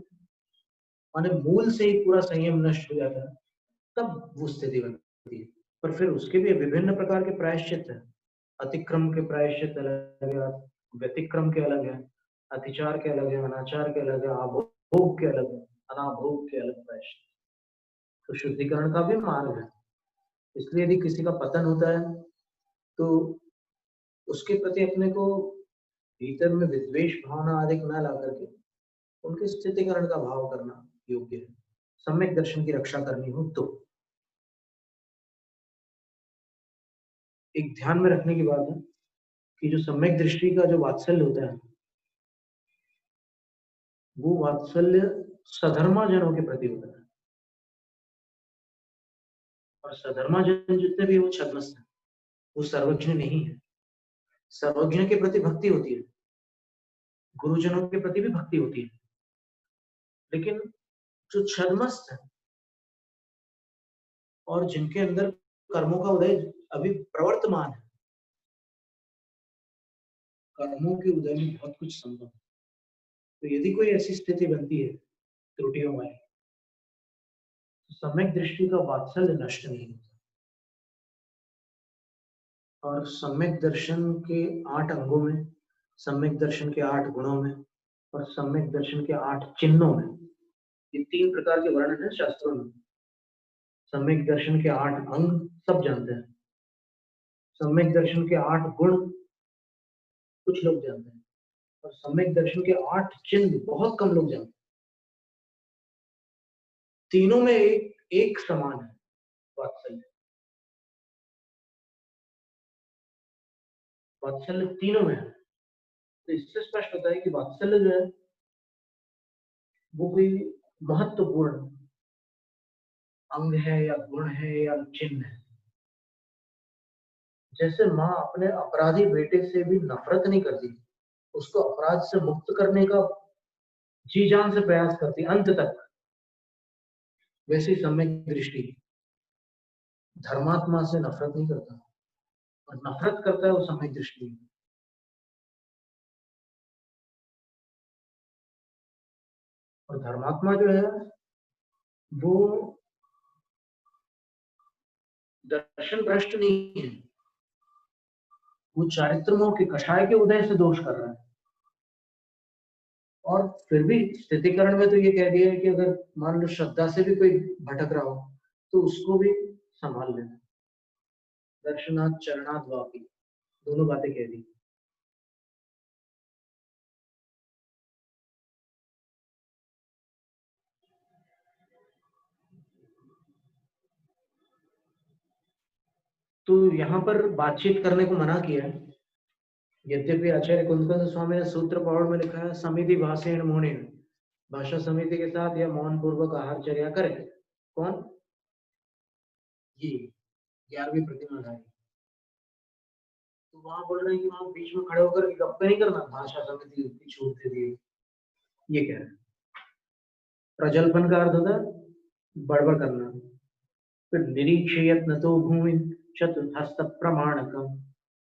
S1: माने मूल से ही पूरा संयम नष्ट हो जाता है, तब वो स्थिति बनती है। पर फिर उसके भी विभिन्न प्रकार के प्रायश्चित हैं। अतिक्रम के प्रायश्चित अलग है, व्यतिक्रम के अलग है, अतिचार के अलग है, अनाचार के अलग है, आभोग के अलग है, अनाभोग के अलग प्रायश्चित। तो शुद्धिकरण का भी मार्ग है। इसलिए यदि किसी का पतन होता है तो उसके प्रति अपने को भीतर में विद्वेष भावना आदि न ला करके उनके स्थितिकरण का भाव करना योग्य है। सम्यक दर्शन की रक्षा करनी हो तो एक ध्यान में रखने की बात है कि जो सम्यक दृष्टि का जो वात्सल्य होता है वो वात्सल्य सधर्मा जनों के प्रति होता है, और सधर्मा जन जितने भी वो छद्मस्त है, वो सर्वज्ञ नहीं है। सर्वज्ञ के प्रति भक्ति होती है, गुरुजनों के प्रति भी भक्ति होती है, लेकिन जो छद्मस्त है और जिनके अंदर कर्मों का उदय अभी प्रवर्तमान है, कर्मों के उदय में बहुत कुछ संभव है। तो यदि कोई ऐसी स्थिति बनती है त्रुटियों वाली, तो सम्यक दृष्टि का वात्सल्य नष्ट नहीं होता। और सम्यक दर्शन के 8 अंगों में, सम्यक दर्शन के 8 गुणों में और सम्यक दर्शन के 8 चिन्हों में, ये 3 प्रकार के वर्णन है शास्त्रों में। सम्यक दर्शन के 8 अंग सब जानते हैं, सम्यक दर्शन के 8 गुण कुछ लोग जानते हैं, और सम्यक दर्शन के 8 चिन्ह बहुत कम लोग जानते हैं। तीनों में एक समान है वात्सल्य। वात्सल्य तीनों में है। तो इससे स्पष्ट होता है कि वात्सल्य जो है वो कोई महत्वपूर्ण अंग है या गुण है या चिन्ह है। जैसे माँ अपने अपराधी बेटे से भी नफरत नहीं करती, उसको अपराध से मुक्त करने का जी जान से प्रयास करती अंत तक, वैसे सम्यक दृष्टि धर्मात्मा से नफरत नहीं करता, और नफरत करता है वो सम्यक दृष्टि। और धर्मात्मा जो है वो दर्शन भ्रष्ट नहीं है, वो चारित्र्यों के कषाय के उदय से दोष कर रहा है। और फिर भी स्थितिकरण में तो ये कह दिया है कि अगर मान लो श्रद्धा से भी कोई भटक रहा हो तो उसको भी संभाल लेना। दर्शनाथ चरणाथ वापी, दोनों बातें कह दी। तो यहाँ पर बातचीत करने को मना किया है। यद्यपि आचार्य कुंदकंद स्वामी ने सूत्र पौड़ में लिखा है समिति भाषण मौन, भाषा समिति के साथ या मौन पूर्वक आहारचर्या करे। कौन? ये 11वीं प्रतिमा धारी। तो वहां बोल रहे हैं कि वहां बीच में खड़े होकर गप्पे नहीं करना, भाषा समिति की छूट दे दी, ये कह रहे हैं। प्रजल्पन का अर्थ होता है बड़बड़ करना। फिर निरीक्षयत न तो भूमि चतुर्हस्त प्रमाणकम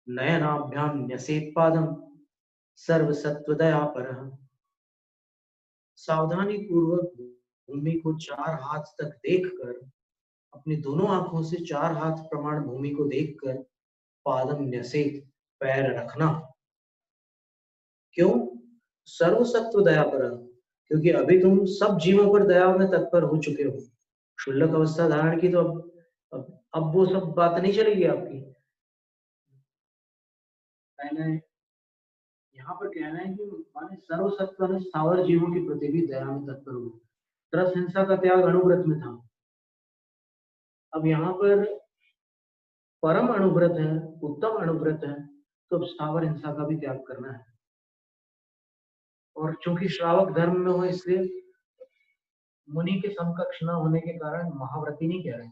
S1: नयनाभ्याम न्यसेत पादम सर्वसत्वदया परः। सावधानी पूर्वक भूमि को 4 हाथ तक देखकर, अपनी दोनों आंखों से 4 हाथ प्रमाण भूमि को देखकर पादम न्यसेत, पैर रखना। क्यों? सर्वसत्व दया पर, क्योंकि अभी तुम सब जीवों पर दया में तत्पर हो चुके हो। क्षुल्लक अवस्था धारण की तो अब वो सब बात नहीं चलेगी आपकी। पहले यहाँ पर कहना है कि माने सर्वसत्व ने स्थावर जीवों के प्रति भी दया में तत्पर हो। तरस हिंसा का त्याग अणुव्रत में था। अब यहाँ पर परम अणुव्रत है, उत्तम अणुव्रत है, तो अब स्थावर हिंसा का भी त्याग करना है। और चूंकि श्रावक धर्म में हो, इसलिए मुनि के समकक्ष न होने के कारण महाव्रती नहीं कह रहे,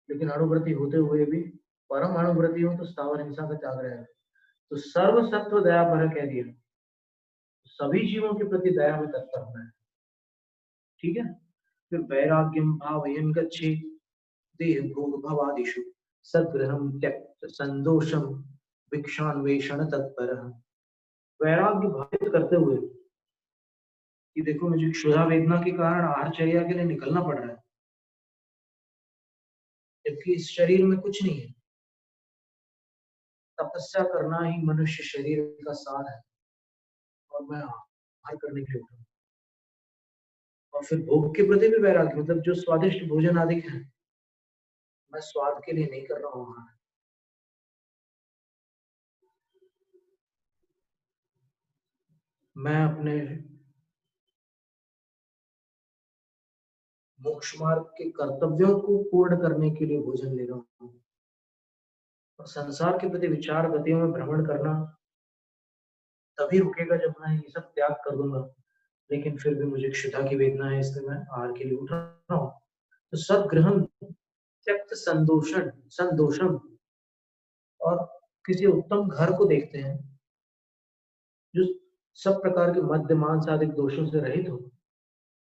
S1: लेकिन अणुव्रती होते हुए भी परम अणुव्रती हो तो स्थावर हिंसा का त्याग रहेगा। तो सर्वसत्व दया पर कह दिया, सभी जीवों के प्रति दया में तत्पर होना है। ठीक है। फिर वैराग्यम भावयन् गच्छेत् देह भोग भवादिषु सद्गृहं त्यक्त संदोषम भिक्षान्वेषण तत्परः। वैराग्य भावित करते हुए कि देखो मुझे क्षुधा वेदना के कारण आहारचर्या के लिए निकलना पड़ रहा है, जबकि इस शरीर में कुछ नहीं है। तपस्या करना ही मनुष्य शरीर का सार है, और मैं आहार करने के लिए उठा। और फिर भोग के प्रति भी वैराग्य, मतलब जो स्वादिष्ट भोजन आदि है, मैं स्वाद के लिए नहीं कर रहा हूँ। मैं अपने मोक्ष मार्ग के कर्तव्यों को पूर्ण करने के लिए भोजन ले रहा हूँ। और संसार के प्रति विचार गतियों में भ्रमण करना तभी रुकेगा जब मैं ये सब त्याग कर दूंगा। लेकिन फिर भी मुझे क्षुधा की वेदना है, इसलिए मैं आहार के लिए उठ रहा हूँ। तो सदग्रहण त्यक्त संदोषण संदोषम, और किसी उत्तम घर को देखते हैं जो सब प्रकार के मद्य मांस आदि दोषों से रहित हो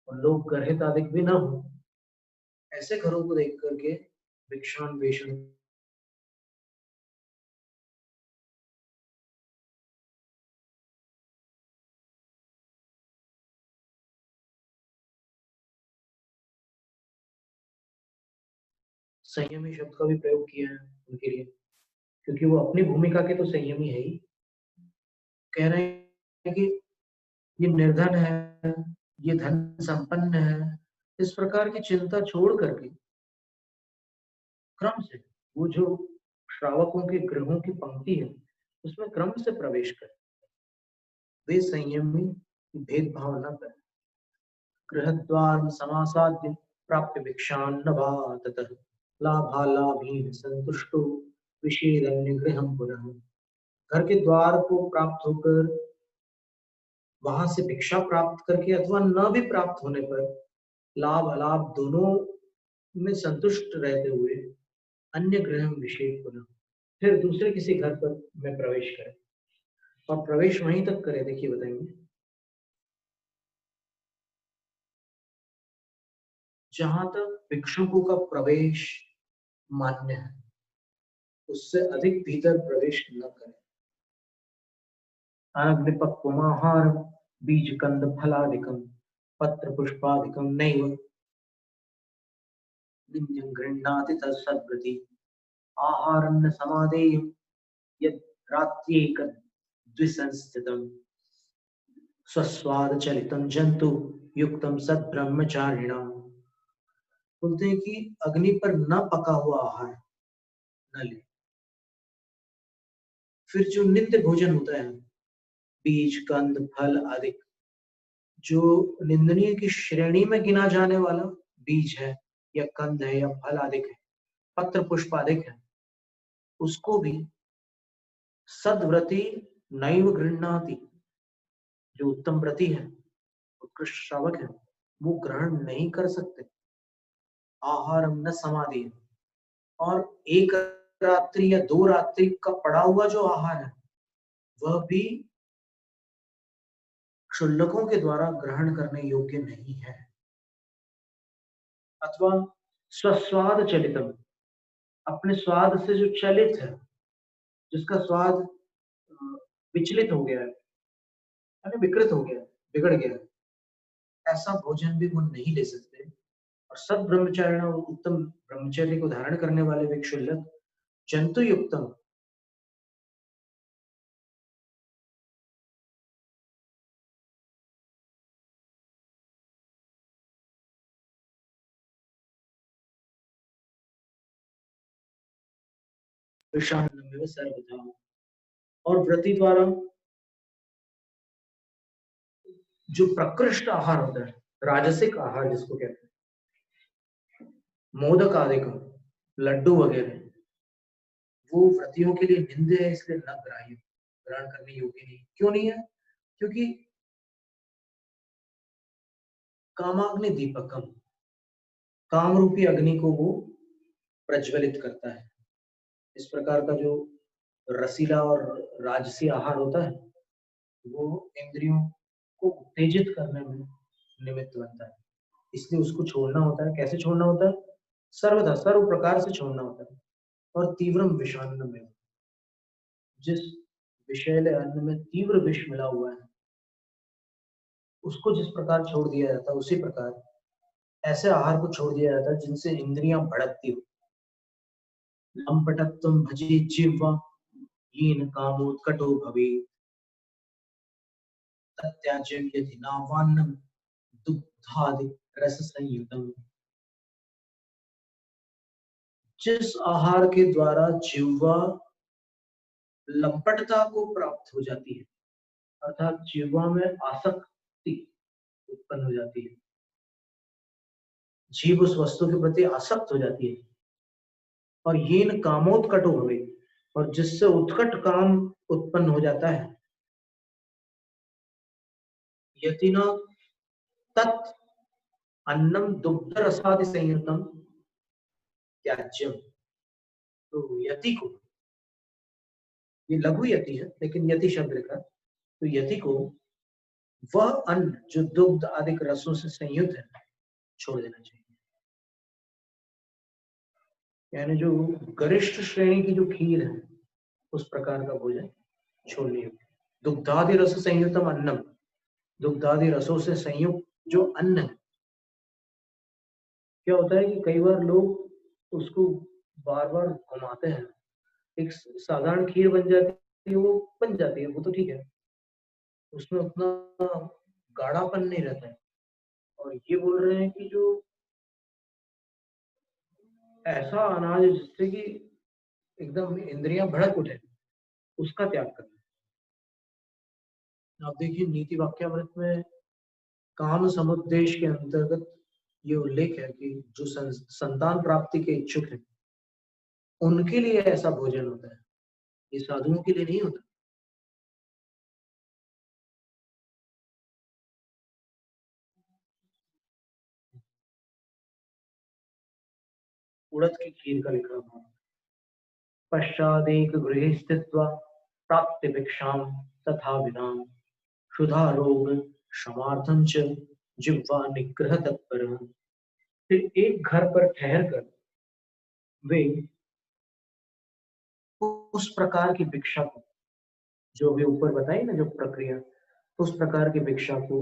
S1: और लोग गर्हित आदि भी ना हो। ऐसे घरों को देख करके भिक्षान्वेषण संयमी शब्द का भी प्रयोग किया है उनके लिए, क्योंकि वो अपनी भूमिका के तो संयमी है ही। कह रहे हैं कि ये निर्धन है, ये धन संपन्न है, इस प्रकार की चिंता छोड़ करके क्रम से वो जो श्रावकों के ग्रहों की पंक्ति है उसमें क्रम से प्रवेश करें। वे संयमी, भेदभाव न करें। गृहद्वार समासाद्य प्राप्त भिक्षान्न वा ततः लाभालाभेन संतुष्टो विषेदन्य गृहं पुनः। घर के द्वार को प्राप्त होकर वहां से भिक्षा प्राप्त करके अथवा न भी प्राप्त होने पर लाभ अलाभ दोनों में संतुष्ट रहते हुए अन्य गृह विषेक पुनः, फिर दूसरे किसी घर पर में प्रवेश करें। और प्रवेश वहीं तक करें, देखिए बताएंगे, जहां तक भिक्षुकों का प्रवेश मान्य है, उससे अधिक भीतर प्रवेश न करें। अनग्निपक्वमाहार बीज कंद फलादिकम पत्र पुष्पादिकम नैव नित्यं गृह्णाति तत्सद्वृति आहारं न समादेयं यत् रात्र्येक द्विसंस्थितम् स्वस्वाद चलितं जंतु युक्तम सद्ब्रह्मचारिणाम। बोलते हैं कि अग्नि पर न पका हुआ आहार न ले। फिर जो नित्य भोजन होता है, बीज कंद फल आदि, जो निंदनीय की श्रेणी में गिना जाने वाला बीज है या कंद है या फल आदि है, पत्र पुष्प आदि है, उसको भी सद्व्रती नैव गृह्णाति, जो उत्तम व्रती है, उत्कृष्ट श्रावक है, वो ग्रहण नहीं कर सकते। आहारम न समाधि, और एक रात्रि या 2 रात्रि का पड़ा हुआ जो आहार है वह भी क्षुल्लकों के द्वारा ग्रहण करने योग्य नहीं है। अथवा स्वस्वाद चलितम, अपने स्वाद से जो चलित है, जिसका स्वाद विचलित हो गया है, विकृत हो गया है, बिगड़ गया, ऐसा भोजन भी वो नहीं ले सकते। और सब ब्रह्मचारिण और उत्तम ब्रह्मचर्य को धारण करने वाले भिक्षुल्लक जंतु युक्तम विषान्नमेव सर्वथा। और व्रति द्वारा जो प्रकृष्ट आहार होता है, राजसिक आहार जिसको कहते हैं, मोदक आदि का, लड्डू वगैरह, वो व्रतियों के लिए निंदे है, इसलिए न ग्राह्य, ग्रहण करने योग्य नहीं। क्यों नहीं है? क्योंकि कामाग्नि दीपकम, काम रूपी अग्नि को वो प्रज्वलित करता है। इस प्रकार का जो रसीला और राजसी आहार होता है वो इंद्रियों को उत्तेजित करने में निमित्त बनता है, इसलिए उसको छोड़ना होता है। कैसे छोड़ना होता है? सर्वथा, सर्व प्रकार से छोड़ना होता है। और तीव्रम विषान्न में, जिस विषैले अन्न में तीव्र विष मिला हुआ है उसको जिस प्रकार छोड़ दिया जाता है, उसी प्रकार ऐसे आहार को छोड़ दिया जाता है जिनसे इंद्रियां भड़कती हो। लंपटत्वं भजे जिह्वा येन कामोत्कटो भवेत् तत्याज्यं यदि नावान्नं दुग्धादि रस संयुतम। जिस आहार के द्वारा जिह्वा लंपटता को प्राप्त हो जाती है, अर्थात जिह्वा में आसक्ति उत्पन्न हो जाती है, जीव उस वस्तु के प्रति आसक्त हो जाती है, और येन कामोत्कटो भवेत्, और जिससे उत्कट काम उत्पन्न हो जाता है, यतिना तत् अन्नम दुग्ध रसादि संयुतम त्याज्यम। तो यति को, ये लघु यति है लेकिन यति शब्द लिखा, तो यति को वह अन्न जो दुग्ध आदि रसों से संयुक्त है छोड़ देना चाहिए। यानी जो गरिष्ठ श्रेणी की जो खीर है उस प्रकार का भोजन छोड़ने योग्य। दुग्धादि रस संयुक्तम अन्नम, दुग्धादि रसों से संयुक्त जो अन्न है, क्या होता है कि कई बार लोग उसको बार बार घुमाते हैं। एक साधारण खीर बन जाती है, वो बन जाती है, वो तो ठीक है, उसमें उतना गाढ़ापन नहीं रहता है। और ये बोल रहे हैं कि जो ऐसा अनाज जिससे कि एकदम इंद्रियां भड़क उठे, उसका त्याग करना। आप देखिए नीति वाक्यामृत में काम समुद्देश के अंतर्गत ये उल्लेख है कि जो संतान प्राप्ति के इच्छुक हैं उनके लिए ऐसा भोजन होता है, ये साधुओं के लिए नहीं होता। उड़द की खीर का लिखा हुआ, पश्चादेक गृहे स्थित्वा प्राप्त भिक्षाम तथा विनाम क्षुधा रोग क्षमार्थं च जिह्वा निग्रह तत्पर। फिर एक घर पर ठहर कर वे उस प्रकार की भिक्षा को, जो अभी ऊपर बताई ना जो प्रक्रिया, उस प्रकार की भिक्षा को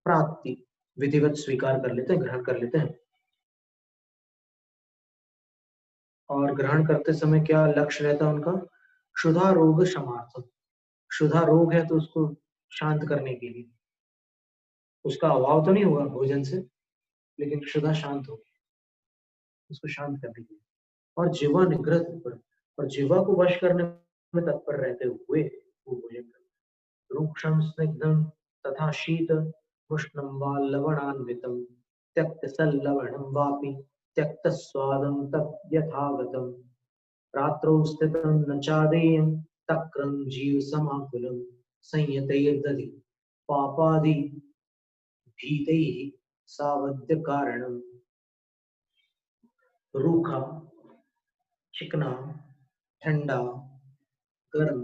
S1: प्राप्ति विधिवत स्वीकार कर लेते हैं, ग्रहण कर लेते हैं। और ग्रहण करते समय क्या लक्ष्य रहता है उनका? क्षुधा रोग शमार्थम। क्षुधा रोग है तो उसको शांत करने के लिए, उसका अभाव तो नहीं होगा भोजन से, लेकिन क्षुधा शांत होगी, उसको शांत करने के लिए। और जीवा निग्रह तत्पर, और जीवा को वश करने में तत्पर रहते हुए वो भोजन करते। रूक्षम स्निग्धम तथा शीत उष्णम वा लवणान्वितम त्यक्त सल्लवणम वापि त्यक्त स्वादम तत् यथागतम रात्रौ स्थितं न चादेयं तक्रं जीव समाकुलं संयतैर्दधि पापादि भीतैः सावध्य कारणम। रूखा, चिकना, ठंडा, गर्म,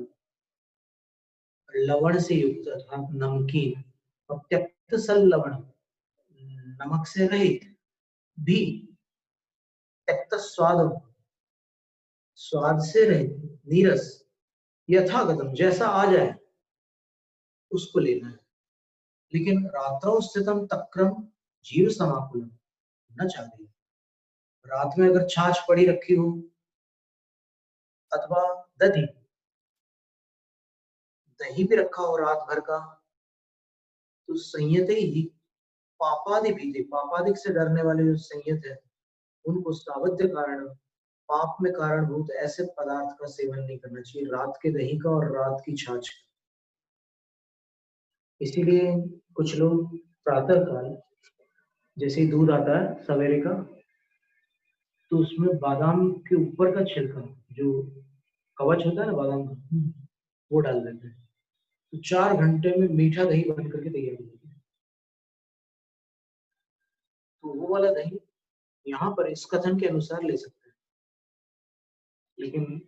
S1: लवण से युक्त अर्थात नमकीन, और त्यक्त सल्लवण नमक से रहित भी, त्यक्त स्वाद, स्वाद से रहित, नीरस, यथागतम जैसा आ जाए उसको लेना है। लेकिन रात्रौ स्थितम तक्रम जीव समाकुलम न चाहिए। रात में अगर छाछ पड़ी रखी हो अथवा दही दही भी रखा हो रात भर का, तो संयत ही पापादि भीते, पापादिक से डरने वाले जो संयत है उनको सावध्य कारण पाप में कारणभूत ऐसे पदार्थ का सेवन नहीं करना चाहिए, रात के दही का और रात की छाछ का। इसीलिए कुछ लोग प्रातः काल जैसे ही दूध आता है सवेरे का, तो उसमें बादाम के ऊपर का छिलका जो कवच होता है ना बादाम का, वो डाल देते हैं, तो 4 घंटे में मीठा दही बन करके तैयार हो जाता है। तो वो वाला दही यहाँ पर इस कथन के अनुसार ले सकते हैं, लेकिन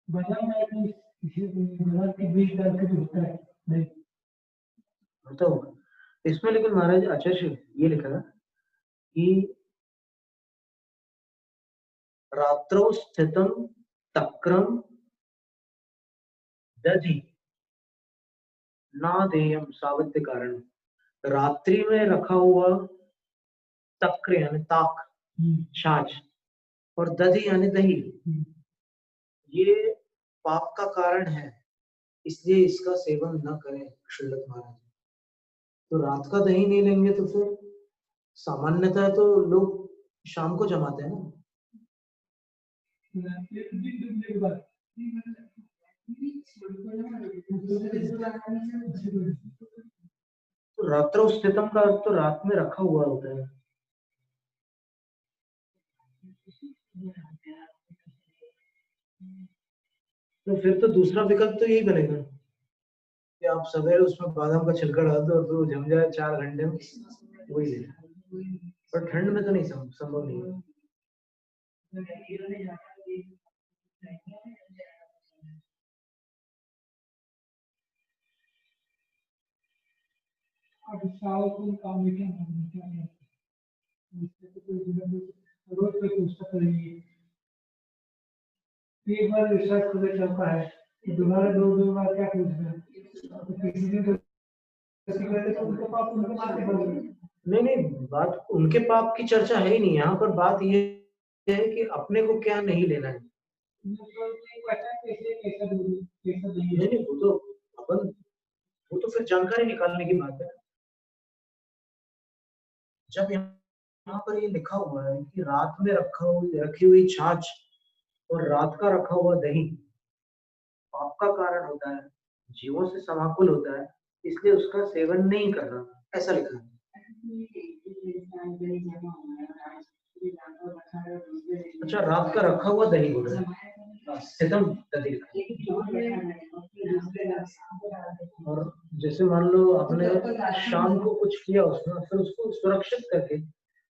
S2: बादाम के बीज डाल के भी होता है नहीं
S1: होता होगा इसमें, लेकिन महाराज आचार्य ये लिखा कि रात्रौ स्थितम तक्रम दधि ना देयम सावध्य कारण, रात्रि में रखा हुआ तक्र यानी ताक छाछ और दधि यानी दही, ये पाप का कारण है, इसलिए इसका सेवन न करें श्रीलक महाराज। तो रात का दही नहीं लेंगे तो फिर सामान्यतः तो लोग शाम को जमाते हैं ना, तो रात्रो स्थितम का अर्थ तो रात में रखा हुआ होता है। तो फिर तो दूसरा विकल्प तो यही बनेगा कि आप सवेरे उसमें बादाम का छिलका डाल दो और फिर वो जम जाए 4 घंटे में, वही ले, पर ठंड में तो नहीं संभव नहीं है।
S2: रोज कोई पुस्तक नहीं एक बार रिसर्च करके चलता है तो दोबारा दो बार क्या पूछना है, तो किसी दिन तो उनको पाप उनको मारते पड़ेंगे।
S1: नहीं, बात उनके पाप की चर्चा है ही नहीं यहाँ पर, बात ये है कि अपने को क्या नहीं लेना है। नहीं, वो तो अपन, वो तो फिर जानकारी निकालने की बात है। जब यहाँ पर ये लिखा हुआ है कि रात में रखी हुई छाछ और रात का रखा हुआ दही पाप का कारण होता है, जीवों से समाकुल होता है, इसलिए उसका सेवन नहीं करना, ऐसा लिखा है। अच्छा, रात का रखा हुआ दही बोल रहे हैं, स्थितम दही। और जैसे मान लो आपने शाम को कुछ किया उसमें, फिर उसको सुरक्षित करके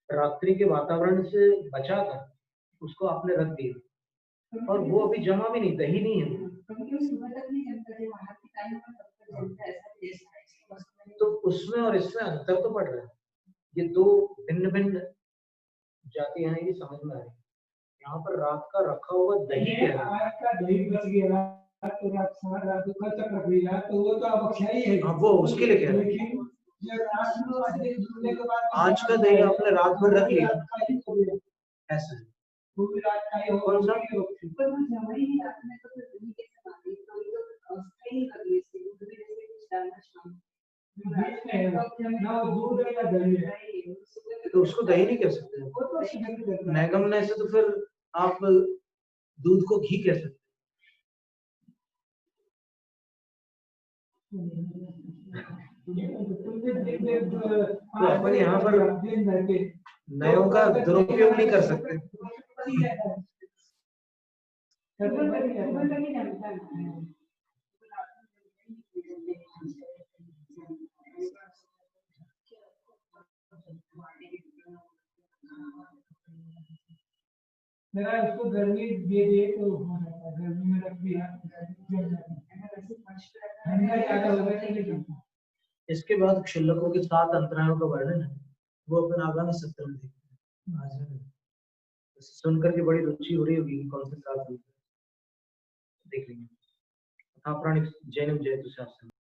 S1: रात्रि के वातावरण से बचाकर उसको आपने रख दिया और वो अभी जमा भी नहीं, दही नहीं है, तो उसमें और इसमें अंतर तो पड़ रहा है। ये दो भिन्न भिन्न जातियां हैं, ये समझ में आ रही है। यहाँ पर रात का रखा हुआ दही क्या है,
S2: रात का दही बच गया तो रात कल तक रख लिया तो वो तो अब अच्छा ही है।
S1: हाँ, वो उसके लिए कह रहे हैं। आज का दही आपने रात भर रख लिया, ऐसा है। कौन सा? तो उसको दही नहीं कह सकते, नैगम्य से तो फिर आप दूध को घी कह सकते। तो अपन यहाँ पर नयों का दुरुपयोग नहीं कर सकते।
S2: मेरा इसको गर्मी दे दे तो हो जाता है, गर्मी में रख दिया
S1: इसके बाद क्षुल्लकों के 7 अंतरायों का वर्णन है, वो अपन आगामी सत्र में देखते हैं। सुनकर के बड़ी रुचि हो रही होगी कौन से 7 अंतराय। देख लेंगे। अथापराणिक जैनम जयतु शास्त्रम।